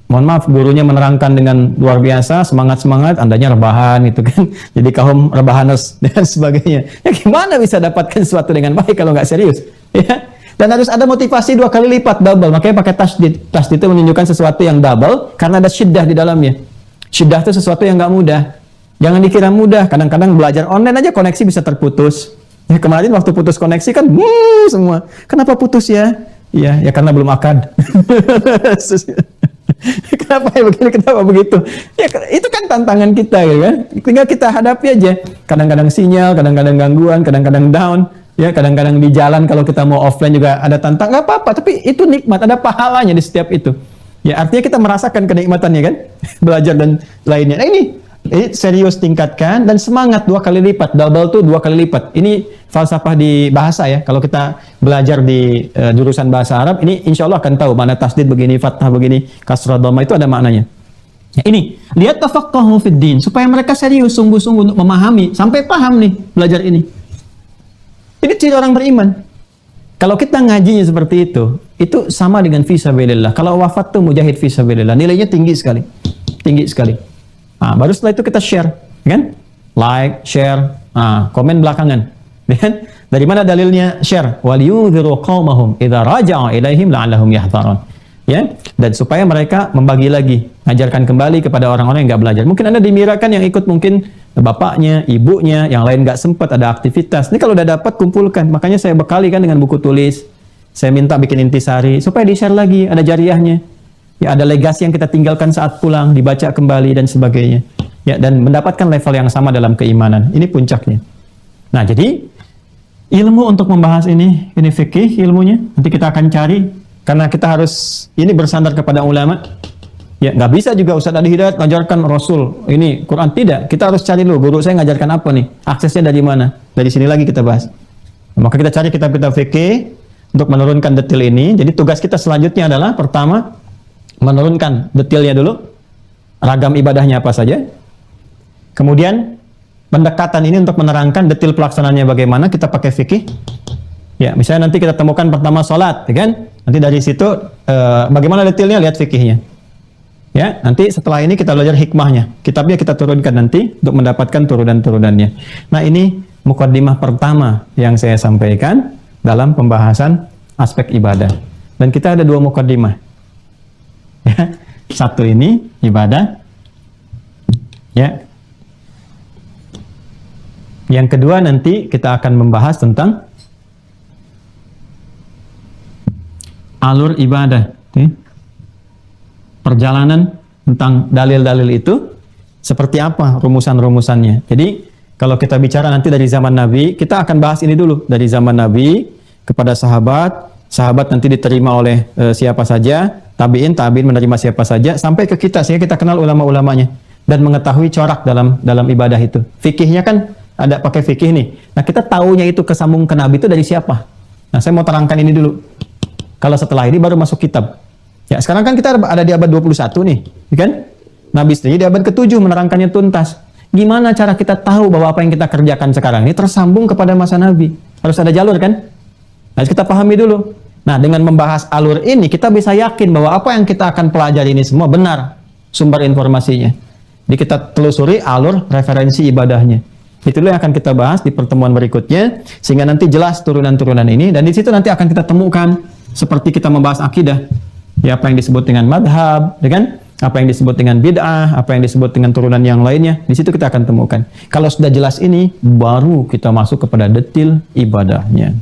mohon maaf, gurunya menerangkan dengan luar biasa, semangat-semangat, andanya rebahan gitu kan. Jadi kaum rebahaners dan sebagainya. Ya gimana bisa dapatkan sesuatu dengan baik kalau nggak serius? Ya. Dan harus ada motivasi 2 kali lipat, double. Makanya pakai tasydid. Tasydid itu menunjukkan sesuatu yang double karena ada syiddah di dalamnya. Syiddah itu sesuatu yang nggak mudah. Jangan dikira mudah. Kadang-kadang belajar online aja koneksi bisa terputus. Ya, kemarin waktu putus koneksi kan semua. Kenapa putus ya? Ya karena belum akad. Kenapa ya begini, kenapa begitu? Ya itu kan tantangan kita gitu kan. Tinggal kita hadapi aja. Kadang-kadang sinyal, kadang-kadang gangguan, kadang-kadang down, ya kadang-kadang di jalan kalau kita mau offline juga ada tantangan, nggak apa-apa, tapi itu nikmat, ada pahalanya di setiap itu. Ya artinya kita merasakan kenikmatannya kan, belajar dan lainnya. Nah ini serius tingkatkan dan semangat 2 kali lipat, double tuh 2 kali lipat. Ini falsafah di bahasa ya. Kalau kita belajar di jurusan bahasa Arab, ini insya Allah akan tahu mana tasdid begini, fathah begini, kasrah dhamma itu ada maknanya. Ya, ini lihat tafaqahu fid din, supaya mereka serius sungguh-sungguh untuk memahami sampai paham nih belajar ini. Ini ciri orang beriman. Kalau kita ngajinya seperti itu sama dengan fisabilillah. Kalau wafat tuh mujahid fisabilillah, nilainya tinggi sekali. Tinggi sekali. Nah, baru setelah itu kita share, kan? Like, share, komen belakangan. Dan dari mana dalilnya share? Waliyudhiru qaumahum idza raja'a ilaihim la'allahum yahdharun. Ya, dan supaya mereka membagi lagi, ajarkan kembali kepada orang-orang yang nggak belajar. Mungkin Anda dimirakan yang ikut mungkin bapaknya, ibunya, yang lain nggak sempat ada aktivitas. Ini kalau udah dapat kumpulkan. Makanya saya bekali kan dengan buku tulis. Saya minta bikin intisari supaya di-share lagi, ada jariahnya. Ya, ada legasi yang kita tinggalkan saat pulang, dibaca kembali dan sebagainya. Ya, dan mendapatkan level yang sama dalam keimanan. Ini puncaknya. Nah, jadi ilmu untuk membahas ini fikih ilmunya. Nanti kita akan cari karena kita harus ini bersandar kepada ulama. Ya, nggak bisa juga Ustaz Adi Hidayat ngajarkan Rasul ini Quran, tidak. Kita harus cari dulu guru saya ngajarkan apa nih, aksesnya dari mana. Dari sini lagi kita bahas. Maka kita cari kitab-kitab fikih untuk menurunkan detail ini. Jadi tugas kita selanjutnya adalah pertama menurunkan detailnya dulu, ragam ibadahnya apa saja. Kemudian pendekatan ini untuk menerangkan detail pelaksanaannya bagaimana, kita pakai fikih. Ya, misalnya nanti kita temukan pertama sholat, ya kan? Nanti dari situ bagaimana detailnya, lihat fikihnya. Ya, nanti setelah ini kita belajar hikmahnya. Kitabnya kita turunkan nanti untuk mendapatkan turunan-turunannya. Nah, ini mukaddimah pertama yang saya sampaikan dalam pembahasan aspek ibadah. Dan kita ada 2 mukaddimah. Ya, satu ini ibadah. Ya. Yang kedua nanti kita akan membahas tentang alur ibadah. Perjalanan tentang dalil-dalil itu seperti apa rumusan-rumusannya. Jadi kalau kita bicara nanti dari zaman Nabi, kita akan bahas ini dulu dari zaman Nabi kepada sahabat, sahabat nanti diterima oleh siapa saja, tabi'in menerima siapa saja, sampai ke kita sehingga kita kenal ulama-ulamanya dan mengetahui corak dalam ibadah itu. Fikihnya kan ada pakai fikih nih. Nah, kita taunya itu kesambung ke Nabi itu dari siapa? Nah, saya mau terangkan ini dulu. Kalau setelah ini baru masuk kitab. Ya, sekarang kan kita ada di abad 21 nih, kan? Nabi sendiri di abad ke-7 menerangkannya tuntas. Gimana cara kita tahu bahwa apa yang kita kerjakan sekarang ini tersambung kepada masa Nabi? Harus ada jalur kan? Harus kita pahami dulu. Nah, dengan membahas alur ini, kita bisa yakin bahwa apa yang kita akan pelajari ini semua benar sumber informasinya. Jadi kita telusuri alur referensi ibadahnya. Itulah yang akan kita bahas di pertemuan berikutnya, sehingga nanti jelas turunan-turunan ini, dan di situ nanti akan kita temukan seperti kita membahas akidah. Ya, apa yang disebut dengan madhab, kan? Apa yang disebut dengan bid'ah, apa yang disebut dengan turunan yang lainnya, di situ kita akan temukan. Kalau sudah jelas ini, baru kita masuk kepada detail ibadahnya.